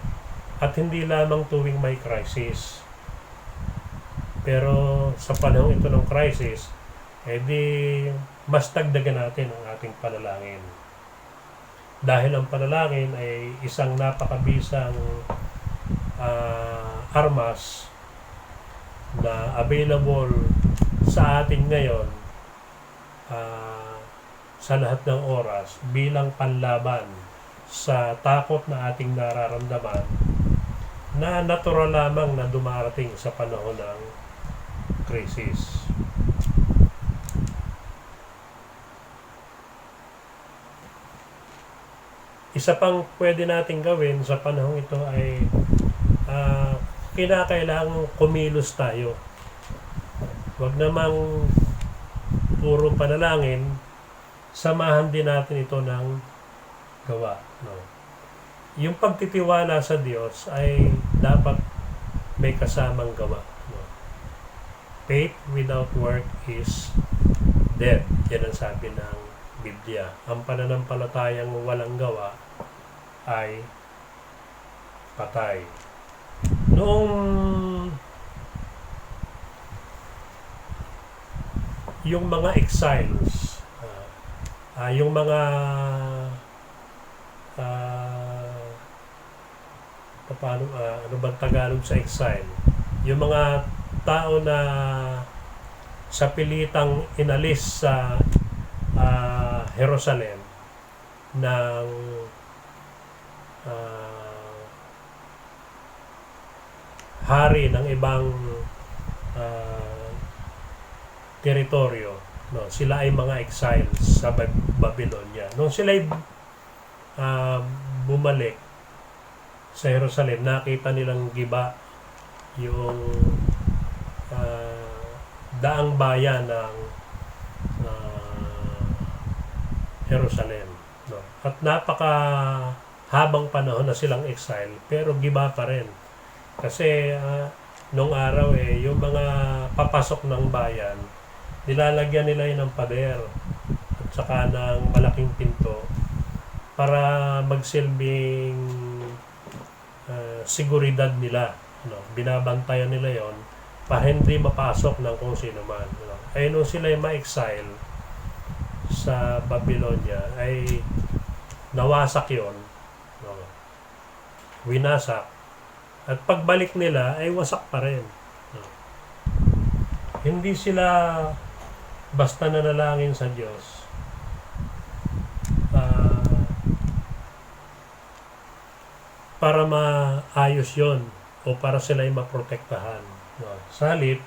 at hindi lamang tuwing may crisis. Pero sa panahon ito ng crisis, mas dagdagan natin ang ating panalangin. Dahil ang panalangin ay isang napakabisang armas na available sa atin ngayon sa lahat ng oras bilang panlaban sa takot na ating nararamdaman na natural lamang na dumarating sa panahon ng krisis. Isa pang pwede nating gawin sa panahon ito ay kinakailangang kumilos tayo. Huwag namang puro panalangin, samahan din natin ito ng gawa. No? Yung pagtitiwala sa Diyos ay dapat may kasamang gawa. No? Faith without work is dead. Yan ang sabi ng Biblia. Ang pananampalatayang walang gawa ay patay. Noong yung mga exiles, yung mga ano bang Tagalog sa exile? Yung mga tao na sa pilitang inalis sa Jerusalem ng hari ng ibang teritoryo, no? Sila ay mga exiles sa Babylonia. Nung sila ay bumalik sa Jerusalem, nakita nilang giba yung daang bayan ng Jerusalem, no? At napaka habang panahon na silang exile, pero giba pa rin. Kasi nung araw yung mga papasok ng bayan, nilalagyan nila yun ng pader at saka ng malaking pinto para magsilbing seguridad nila. No? Binabantayan nila yon para hindi mapasok ng kung sino man. No? Ay nung sila ay ma-exile sa Babylonia, ay nawasak yon. No? Winasak. At pagbalik nila ay wasak pa rin. No? Hindi sila basta nanalangin sa Diyos. Para maayos yon o para sila ay maprotektahan. No? Salit,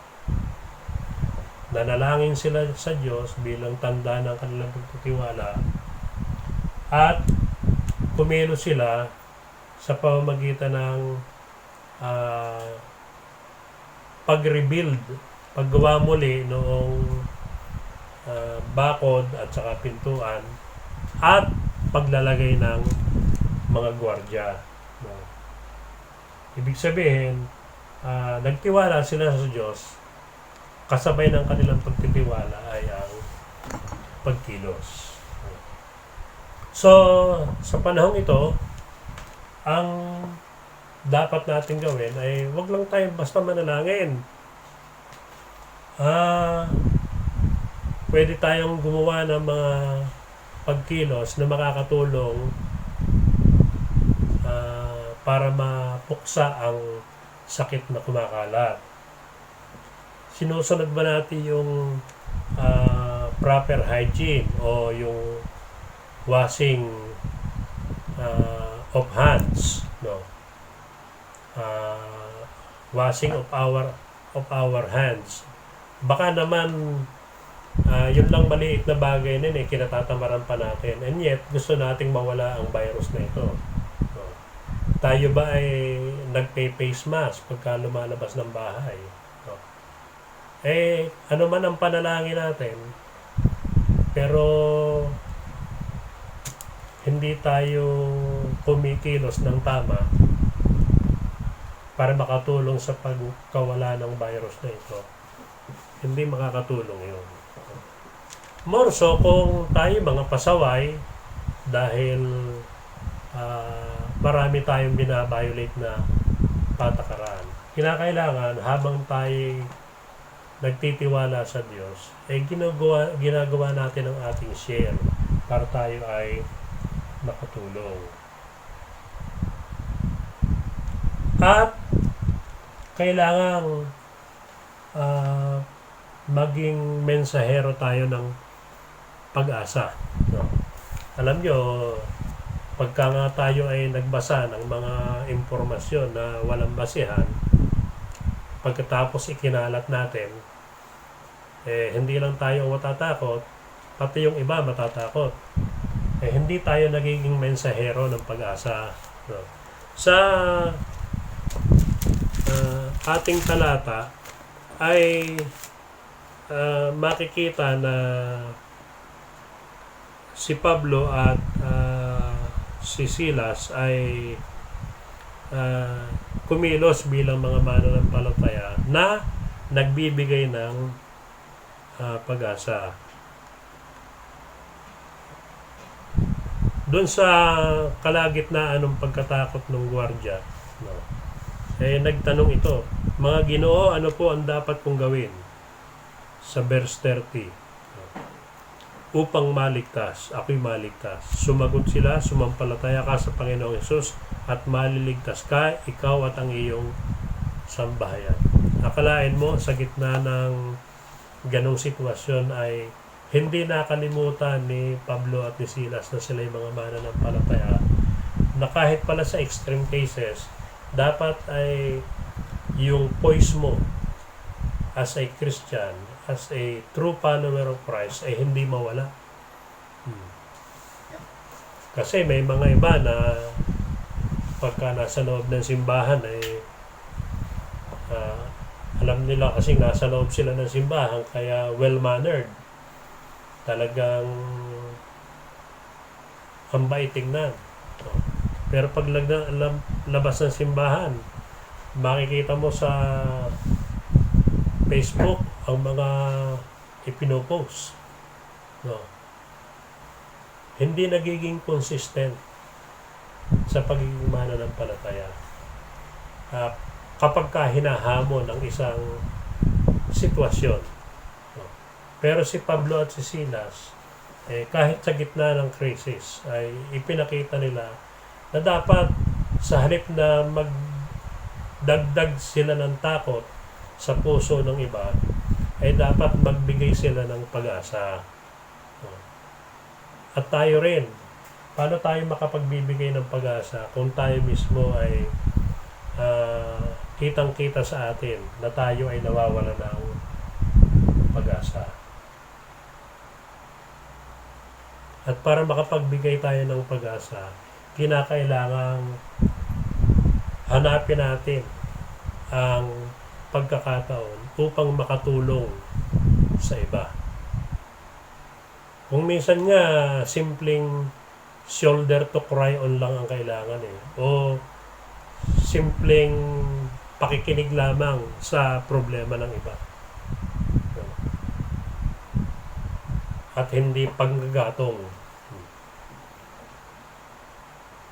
nanalangin sila sa Diyos bilang tanda ng kanilang pagtitiwala at kumilos sila sa pamamagitan ng pag-rebuild, paggawa muli noong bakod at saka pintuan at paglalagay ng mga gwardiya. No? Ibig sabihin, nagtiwala sila sa Diyos, kasabay ng kanilang pagtitiwala ay ang pagkilos. So, sa panahong ito, ang dapat natin gawin ay wag lang tayo basta manalangin. Pwede tayong gumawa ng mga pagkilos na makakatulong para mapuksa ang sakit na kumakalat. Sinusunod ba natin yung proper hygiene o yung washing of hands, no? Washing of our hands. Baka naman yun lang maliit na bagay nun kinatatamaran pa natin, and yet gusto nating mawala ang virus na ito. No? Tayo ba ay nagpe-face mask pagka lumalabas ng bahay? No? Ano man ang panalangin natin, pero hindi tayo kumikilos ng tama para makatulong sa pagkawala ng virus na ito, hindi makakatulong yun. More so kung tayo mga pasaway dahil marami tayong binabiolate na patakaran. Kinakailangan habang tayo nagtitiwala sa Diyos, ginagawa natin ang ating share para tayo ay makatulong. At kailangang maging mensahero tayo ng pag-asa. No? Alam nyo, pagka nga tayo ay nagbasa ng mga impormasyon na walang basihan, pagkatapos ikinalat natin, hindi lang tayo matatakot, pati yung iba matatakot. Hindi tayo nagiging mensahero ng pag-asa. No? Sa ating talata ay makikita na si Pablo at si Silas ay kumilos bilang mga mananampalataya na nagbibigay ng pag-asa. Doon sa kalagitnaan ng pagkatakot ng gwardiya, no, nagtanong ito, mga Ginoo, ano po ang dapat kong gawin? Sa verse 30, upang maligtas, ako'y maligtas. Sumagot sila, sumampalataya ka sa Panginoong Hesus at maliligtas ka, ikaw at ang iyong sambahayan. Akalain mo, sa gitna ng ganong sitwasyon ay hindi nakalimutan ni Pablo at ni Silas na sila yung mga mananampalataya, na kahit pala sa extreme cases, dapat ay yung poise mo as a Christian, as a true follower of Christ, ay hindi mawala. Kasi may mga iba na pagka nasa loob ng simbahan ay alam nila kasi nasa loob sila ng simbahan, kaya well-mannered. Talagang ang bait tingnan. Pero pag labas ng simbahan, makikita mo sa Facebook ang mga ipinopost. No. Hindi nagiging consistent sa pagiging mananampalataya. Kapag hinahamon ng isang sitwasyon. No. Pero si Pablo at si Silas, kahit sa gitna ng krisis, ay ipinakita nila na dapat sa halip na magdagdag sila ng takot sa puso ng iba, ay dapat magbigay sila ng pag-asa. At tayo rin, paano tayo makapagbibigay ng pag-asa kung tayo mismo ay kitang-kita sa atin na tayo ay nawawala ng pag-asa. At para makapagbigay tayo ng pag-asa, kinakailangang hanapin natin ang pagkakataon upang makatulong sa iba. Kung minsan nga, simpleng shoulder to cry on lang ang kailangan eh. O simpleng pakikinig lamang sa problema ng iba. At hindi panggagatong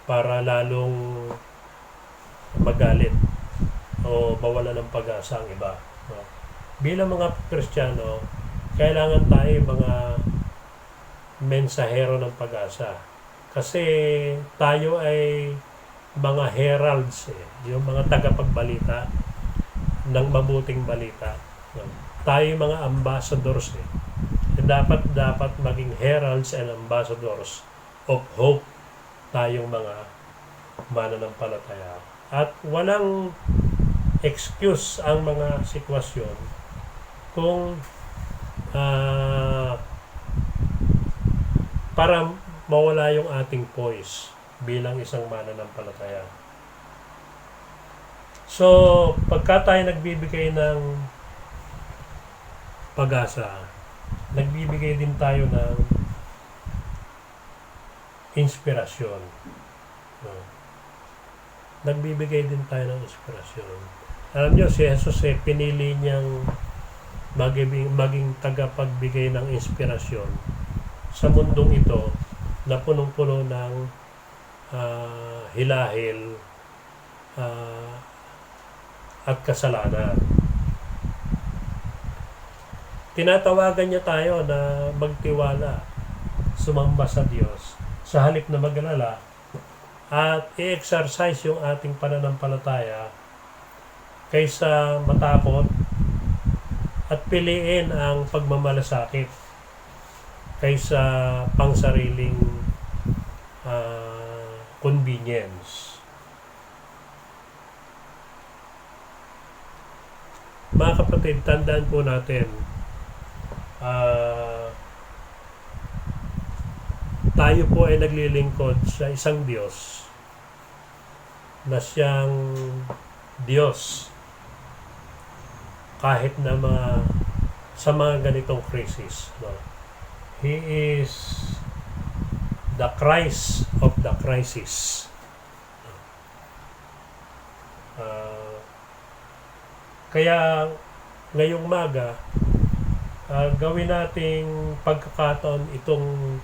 para lalong magalit o mawala ng pag-asa ang iba. Bilang mga Kristiyano, kailangan tayo mga mensahero ng pag-asa. Kasi tayo ay mga heralds, yung mga tagapagbalita ng mabuting balita. Tayo mga ambassadors. Dapat maging heralds and ambassadors of hope tayong mga mananampalataya. At walang excuse ang mga sitwasyon kung para mawala yung ating poise bilang isang mananampalataya. So, pagka tayo nagbibigay ng pag-asa, nagbibigay din tayo ng inspirasyon. Nagbibigay din tayo ng inspirasyon. Alam nyo, si Jesus pinili niyang maging tagapagbigay ng inspirasyon sa mundong ito na punong-puno ng hilahil at kasalanan. Tinatawagan niya tayo na magtiwala, sumamba sa Diyos, sa halip na mag-alala, at i-exercise yung ating pananampalataya kaysa matakot at piliin ang pagmamalasakit kaysa pangsariling convenience. Mga kapatid, tandaan po natin, tayo po ay naglilingkod sa isang Diyos na siyang Diyos kahit na sa mga ganitong crisis. No? He is the Christ of the crisis. Kaya ngayong maga, gawin nating pagkakataon itong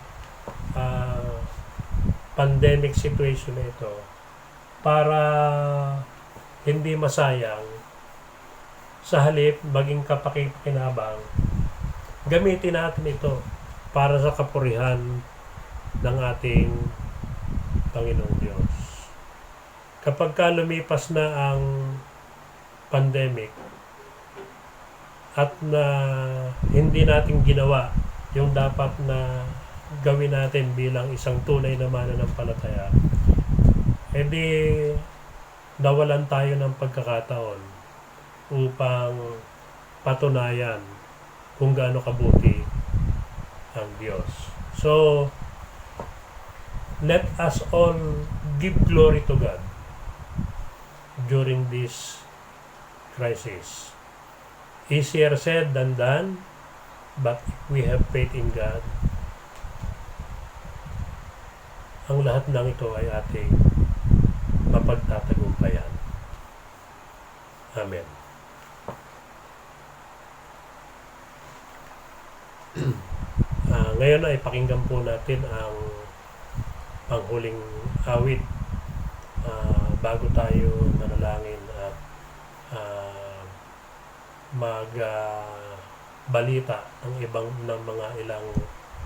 pandemic situation na ito para hindi masayang, sa halip maging kapakipakinabang, gamitin natin ito para sa kapurihan ng ating Panginoong Diyos. Kapag lumipas na ang pandemic at na hindi natin ginawa yung dapat na gawin natin bilang isang tunay na mananampalataya, edi nawalan tayo ng pagkakataon upang patunayan kung gaano kabuti ang Diyos. So, let us all give glory to God during this crisis. Easier said than done, but if we have faith in God, ang lahat ng ito ay ating mapagtatagumpayan. Amen. Ngayon ay pakinggan po natin ang panghuling awit bago tayo manalangin at balita ng ilang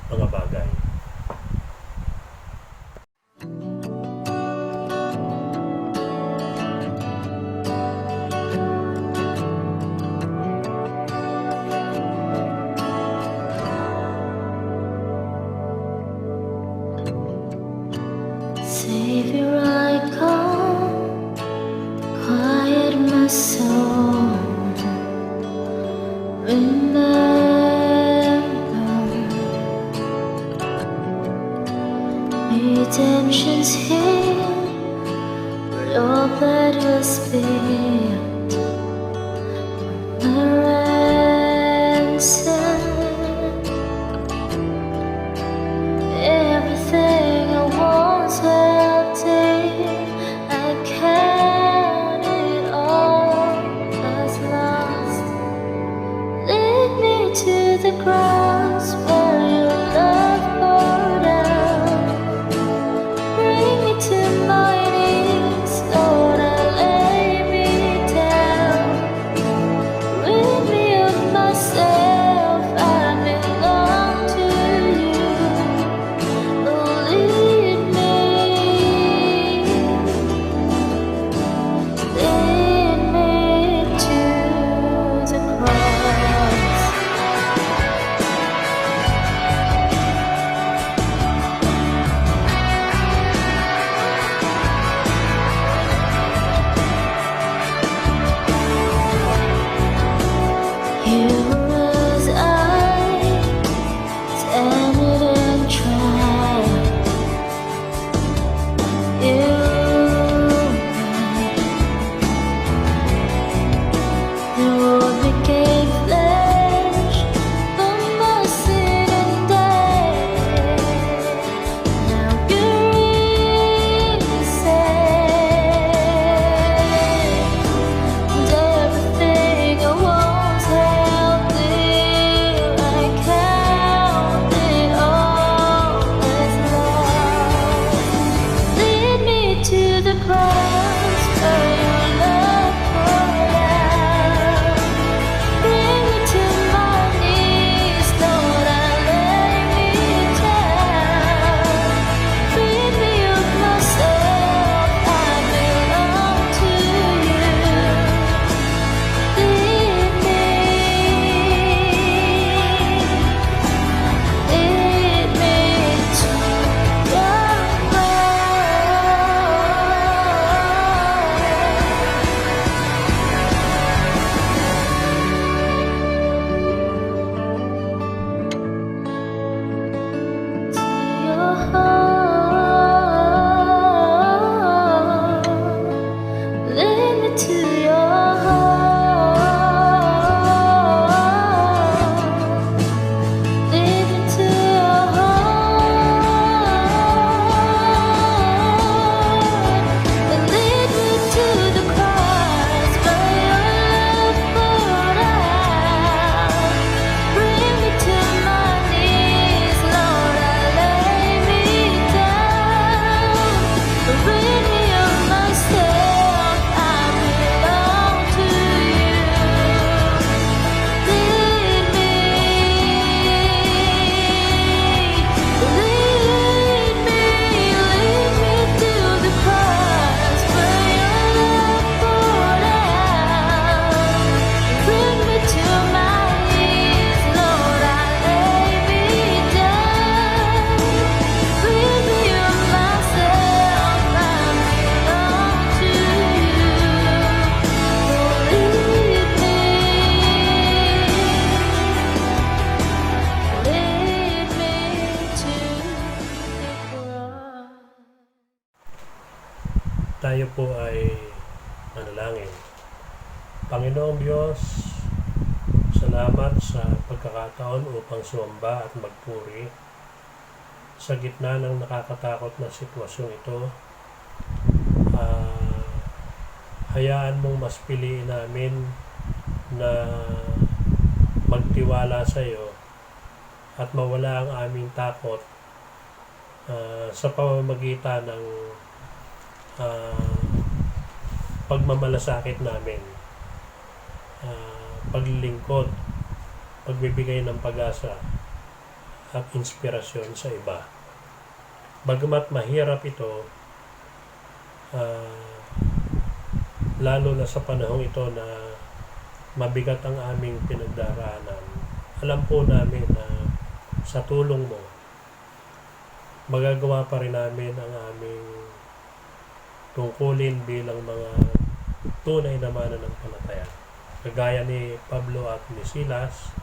mga bagay. Savior, I come, quiet my soul. Remember po ay manalangin. Panginoong Diyos, salamat sa pagkakataon upang sumamba at magpuri sa gitna ng nakakatakot na sitwasyon ito. Hayaan mong mas piliin namin na magtiwala sa iyo at mawala ang aming takot sa pamamagitan ng pagmamalasakit namin, paglilingkod, pagbibigay ng pag-asa at inspirasyon sa iba. Bagamat mahirap ito, lalo na sa panahong ito na mabigat ang aming pinagdaraanan, alam po namin na sa tulong mo, magagawa pa rin namin ang aming tungkulin bilang mga tunay na mananampalataya. Kagaya ni Pablo at ni Silas,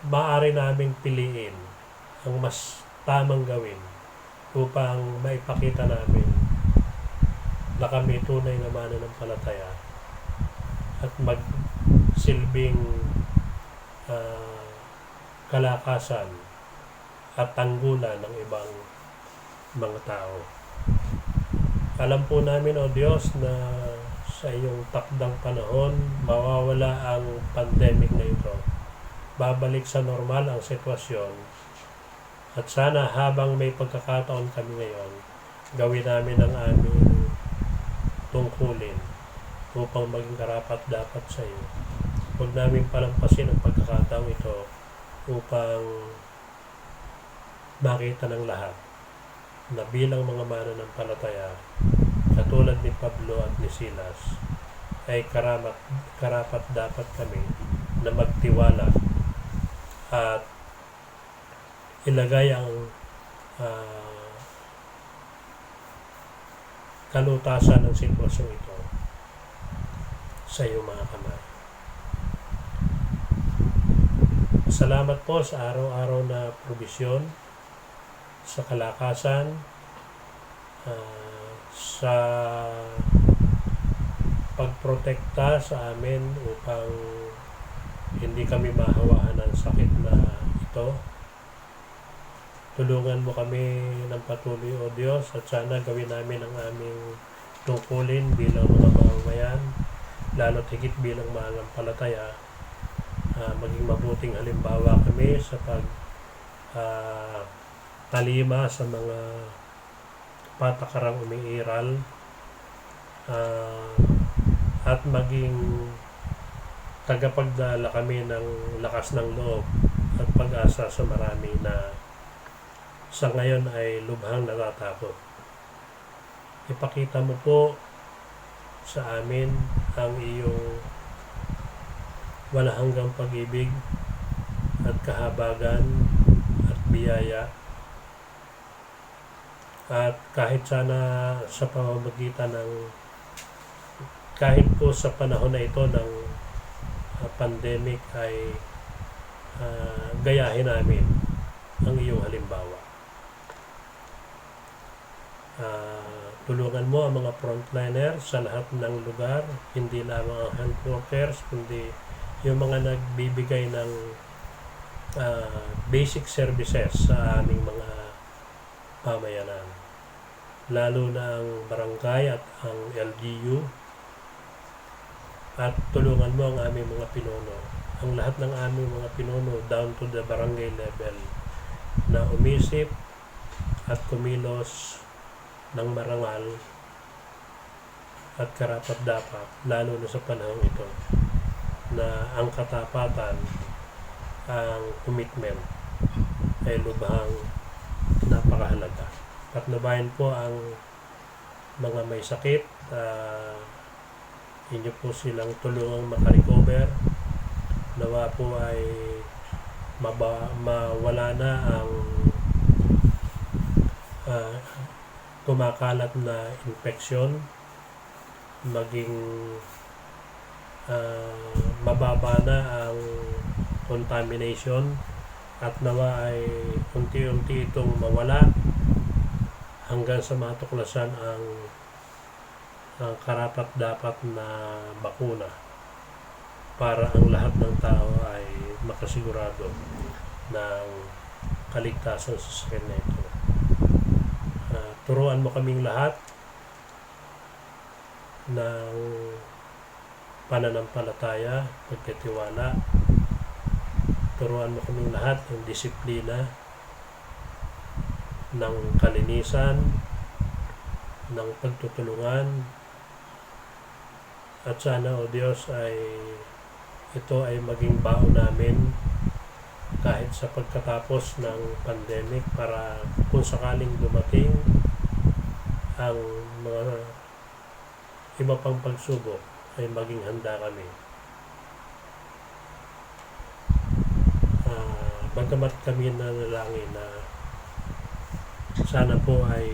maaari naming piliin ang mas tamang gawin upang maipakita namin na kami tunay na mananampalataya at magsilbing kalakasan at tanggulan ng ibang mga tao. Alam po namin, O Diyos, na sa iyong takdang panahon, mawawala ang pandemic na ito. Babalik sa normal ang sitwasyon. At sana habang may pagkakataon kami ngayon, gawin namin ang aming tungkulin upang maging karapat-dapat sa iyo. Huwag namin palampasin ang pagkakataon ito upang makita ng lahat na bilang mga mananampalataya, katulad ni Pablo at ni Silas, ay karapat-dapat kami na magtiwala at ilagay ang kalutasan ng sitwasyon ito sa iyong mga kamay. Salamat po sa araw-araw na probisyon, sa kalakasan, sa pagprotekta sa amin upang hindi kami mahawahan ng sakit na ito. Tulungan mo kami ng patuloy, O Diyos, at sana gawin namin ang aming tungkulin bilang mga mamamayan, lalo't higit bilang mananampalataya. Maging mabuting halimbawa kami sa talima sa mga patakarang umiiral, at maging tagapagdala kami ng lakas ng loob at pag-asa sa marami na sa ngayon ay lubhang natatakot. Ipakita mo po sa amin ang iyong walang hanggang pag-ibig at kahabagan at biyaya. At kahit sana sa pamamagitan ng kahit po sa panahon na ito ng pandemic ay gayahin namin ang iyong halimbawa. Tulungan mo ang mga frontliner sa lahat ng lugar, hindi lamang ang health workers, kundi yung mga nagbibigay ng basic services sa aming mga pamayanan, lalo na ang barangay at ang LGU. At tulungan mo ang aming mga pinuno, ang lahat ng aming mga pinuno down to the barangay level, na umisip at kumilos ng marangal at karapat-dapat, lalo na sa panahon ito na ang katapatan, ang commitment ay lubhang napakahalaga. Patnubayan po ang mga may sakit, inyo po silang tulungang makarecover, nawa po ay mawala na ang kumakalat na infeksyon, maging mababa na ang contamination, at nawa ay unti-unti itong mawala hanggang sa matuklasan ang karapat-dapat na bakuna para ang lahat ng tao ay makasigurado ng kaligtasan sa sakit na ito. Turuan mo kaming lahat ng pananampalataya, pagtitiwala. Turuan mo kaming lahat ng disiplina, ng kalinisan, ng pagtutulungan. At sana, O Diyos, ay ito ay maging baon namin kahit sa pagkatapos ng pandemic, para kung sakaling dumating ang mga iba pang pagsubok ay maging handa kami. Bagamat kami nanalangin na sana po ay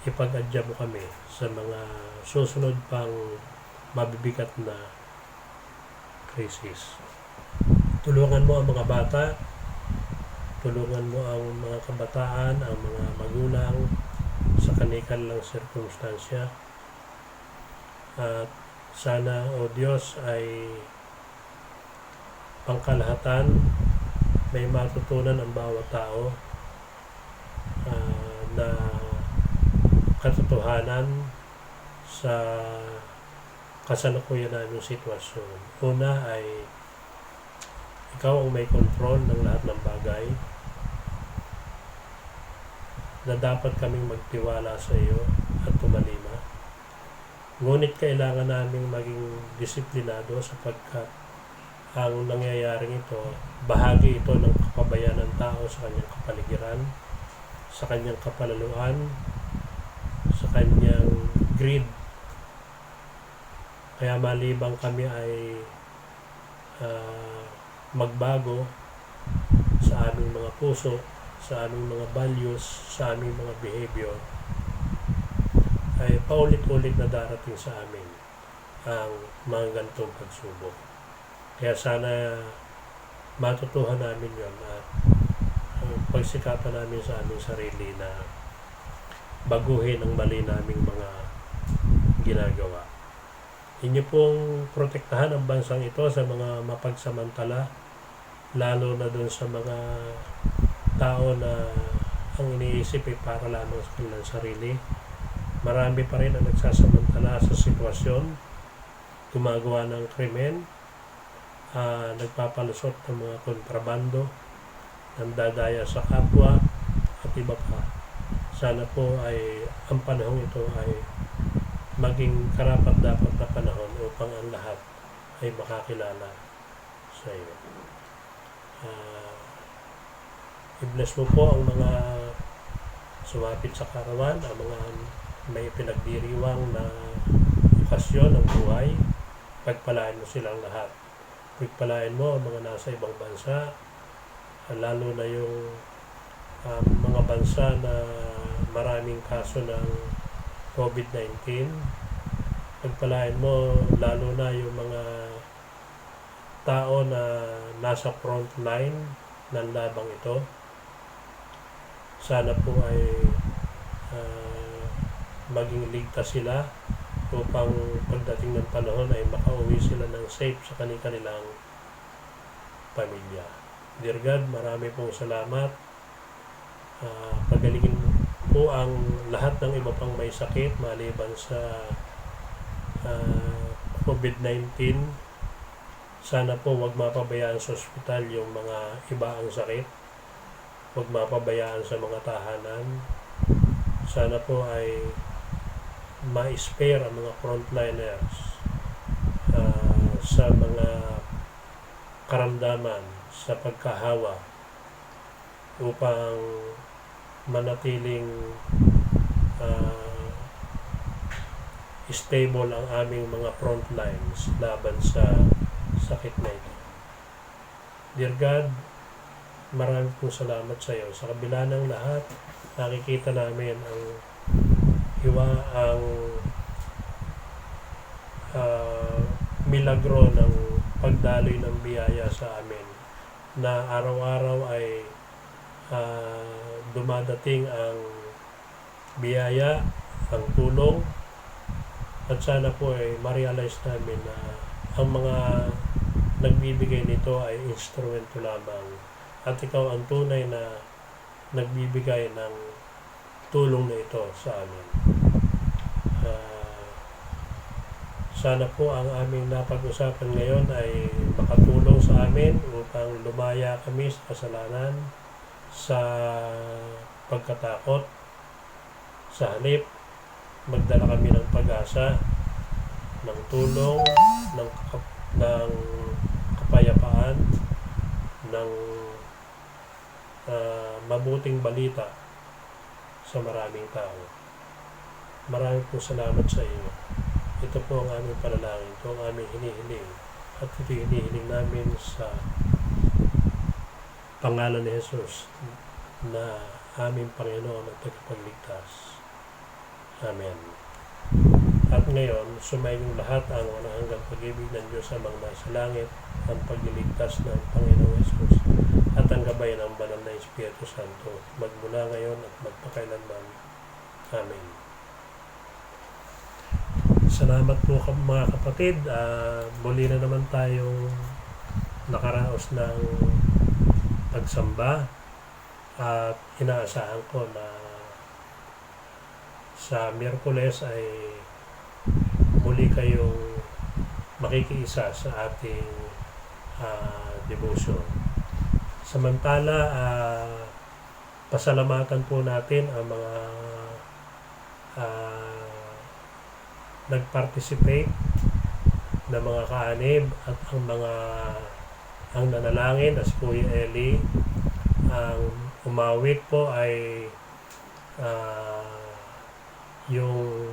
ipag-adya mo kami sa mga susunod pang mabibigat na crisis. Tulungan mo ang mga bata, tulungan mo ang mga kabataan, ang mga magulang sa kanilang sirkumstansya. At sana, O Diyos, ay pangkalahatan may matutunan ang bawat tao na katotohanan sa kasalukuyan naming sitwasyon. Una ay ikaw ang may control ng lahat ng bagay, na dapat kaming magtiwala sa iyo at tumalima. Ngunit kailangan naming maging disiplinado sapagkat ang nangyayaring ito, bahagi ito ng kapabayan ng tao sa kanyang kapaligiran, sa kanyang kapalaluan, sa kanyang greed. Kaya malibang kami ay magbago sa aming mga puso, sa aming mga values, sa aming mga behavior, ay paulit-ulit na darating sa amin ang mga ganitong pagsubok. Kaya sana matutuhan namin yon at pagsikapan namin sa aming sarili na baguhin ang mali naming mga ginagawa. Inyo pong protektahan ang bansang ito sa mga mapagsamantala, lalo na dun sa mga tao na ang iniisip ay para lamang sa kanilang sarili. Marami pa rin ang nagsasamantala sa sitwasyon, gumagawa ng krimen, nagpapalusot ng mga kontrabando, nandadaya sa kapwa at iba pa. Sana po ay ang panahon ito ay maging karapat-dapat na panahon upang ang lahat ay makakilala sa iyo. I-bless mo po ang mga sumapit sa karawan, ang mga may pinagdiriwang na okasyon ng buhay. Pagpalain mo silang lahat. Pagpalain mo ang mga nasa ibang bansa, lalo na yung mga bansa na maraming kaso ng COVID-19. Pagpalain mo lalo na yung mga tao na nasa front line ng labang ito. Sana po ay maging ligtas sila upang pagdating ng panahon ay makauwi sila ng safe sa kanilang pamilya. Dear God, marami pong salamat. Pagalingin po ang lahat ng iba pang may sakit maliban sa COVID-19. Sana po wag mapabayaan sa ospital yung mga iba ang sakit. Wag mapabayaan sa mga tahanan. Sana po ay ma-spare ang mga frontliners sa mga karamdaman, sa pagkahawa, upang manatiling stable ang aming mga frontlines laban sa sakit na ito. Dear God, maraming pong salamat sa iyo. Sa kabila ng lahat, nakikita namin ang milagro ng pagdaloy ng biyaya sa amin, na araw-araw ay dumadating ang biyaya, ang tulong, at sana po ay ma-realize namin na ang mga nagbibigay nito ay instrumento lamang at ikaw ang tunay na nagbibigay ng tulong na ito sa amin. Sana po ang aming napag-usapan ngayon ay makatulong sa amin upang lumaya kami sa kasalanan, sa pagkatakot, sa halip magdala kami ng pag-asa, ng tulong, ng kapayapaan, ng mabuting balita sa maraming tao. Maraming po salamat sa iyo. Ito po ang aming panalangin, ito ang aming hinihiling, at ito hinihiling namin sa pangalan ni Jesus na aming Panginoon at Tagapagligtas. Amen. At ngayon, sumayin lahat ang walang hanggang pag-ibig ng Diyos amang nasa langit, ang pagliligtas ng Panginoong Jesus, at ang gabay ng banal na Espiritu Santo, magmula ngayon at magpakailanman. Amen. Salamat po mga kapatid. Muli na naman tayong nakaraos ng pagsamba at inaasahan ko na sa Miyerkules ay muli kayong makikiisa sa ating devotion. Samantala, pasalamatan po natin ang mga nag-participate na mga kaanib at ang nanalangin na si Kuya Eli. Ang umawit po ay yung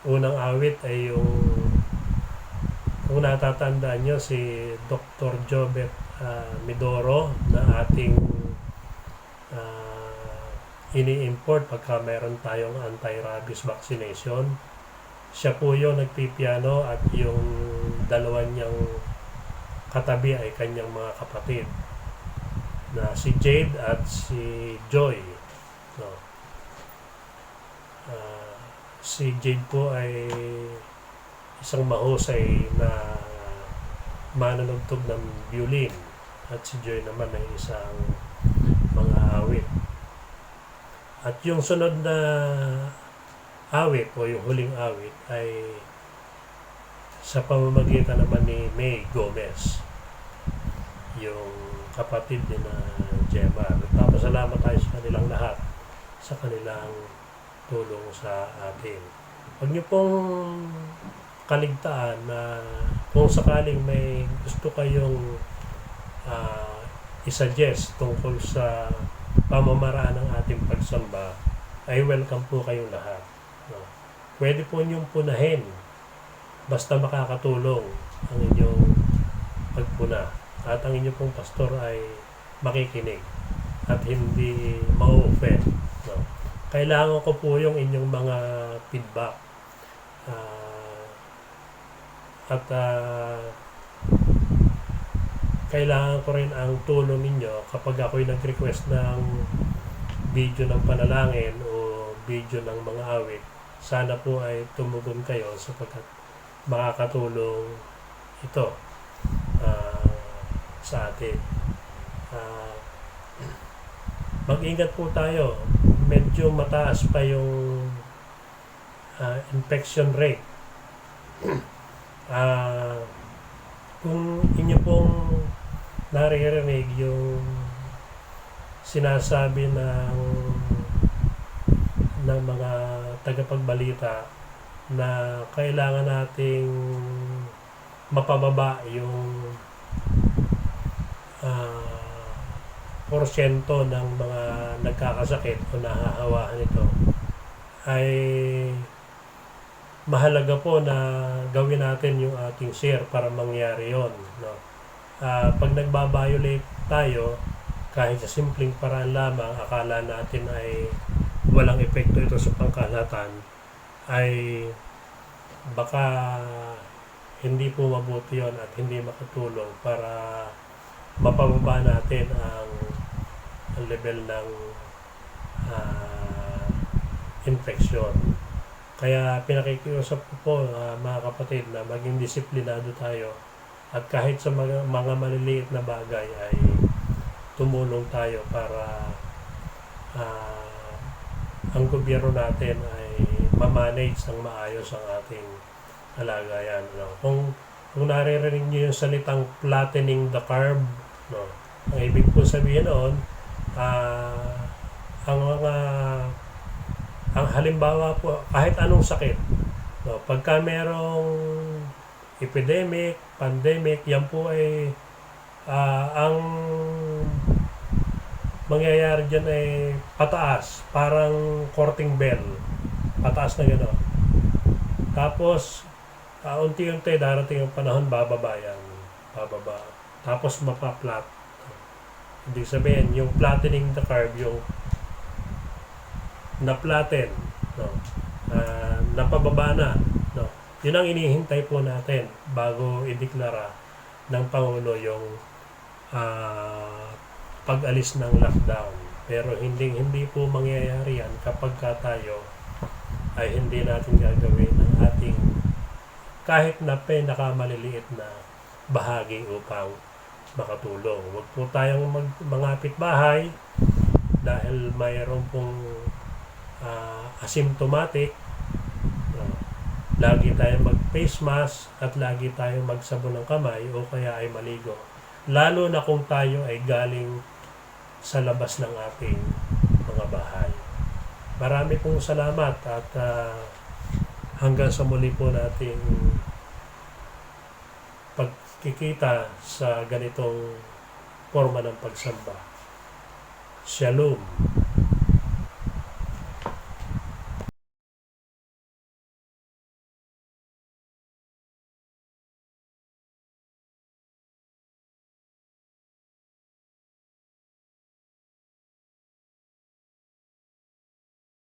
unang awit ay yung, kung natatandaan nyo, si Dr. Jobet Midoro na ating ini-import pagka meron tayong anti-rabies vaccination. Siya po yung nagpipiano at yung dalawa niyang katabi ay kanyang mga kapatid na si Jade at si Joy. No. Si Jade po ay isang mahusay na manunugtog ng violin at si Joy naman ay isang mga awit. At yung sunod na awit o yung huling awit ay sa pamamagitan naman ni May Gomez, yung kapatid ni na Gemma. Nagpapasalamat tayo sa kanilang lahat sa kanilang tulong sa atin. Huwag niyo pong kaligtaan na kung sakaling may gusto kayong i-suggest tungkol sa pamamaraan ng ating pagsamba, ay welcome po kayong lahat. Pwede po niyong punahin basta makakatulong ang inyong pagpuna at ang inyong pong pastor ay makikinig at hindi ma-offend. No? Kailangan ko po yung inyong mga feedback at kailangan ko rin ang tulong ninyo kapag ako'y nag-request ng video ng panalangin o video ng mga awit. Sana po ay tumugon kayo sapagkat makakatulong ito sa atin. Mag-ingat po tayo. Medyo mataas pa yung infection rate. Kung inyo pong naririnig yung sinasabi ng mga tagapagbalita na kailangan nating mapababa yung porsyento ng mga nagkakasakit o nahahawahan ito, ay mahalaga po na gawin natin yung ating share para mangyari yon. No? Pag nagbabiolate tayo, kahit sa simpleng paraan lamang, akala natin ay walang epekto ito sa pangkalahatan, ay baka hindi po mabuti yon at hindi makatulong para mapababa natin ang level ng infeksyon. Kaya pinakikiusap ko po mga kapatid na maging disiplinado tayo at kahit sa mga maliliit na bagay ay tumulong tayo para ang gobyerno natin ay ma-manage ng maayos ang ating kalagayan. No? Kung naririnig niyo yung salitang flattening the curve, no? Ang ibig po sabihin noon, ang halimbawa po, kahit anong sakit, no? Pagka merong epidemic, pandemic, yan po ay ang mangyayari dyan ay pataas, parang courting bell, pataas na gano'n. Tapos unti-unti darating ang panahon, bababa yan, bababa, tapos mapa-flat. Ibig sabihin, yung flattening the curve, yung na-flatten, no? Napababa na, no? Yun ang inihintay po natin bago ideklara ng Pangulo yung pag-alis ng lockdown. Pero hindi po mangyayari yan kapag tayo ay hindi natin gagawin ang ating kahit na pinakamaliliit na bahagi upang makatulong. Huwag po tayong mangapit bahay dahil mayroon pong asymptomatic. Lagi tayong mag-face mask at lagi tayong magsabon ng kamay o kaya ay maligo. Lalo na kung tayo ay galing sa labas ng ating mga bahay. Marami pong salamat at hanggang sa muli po nating pagkikita sa ganitong forma ng pagsamba. Shalom.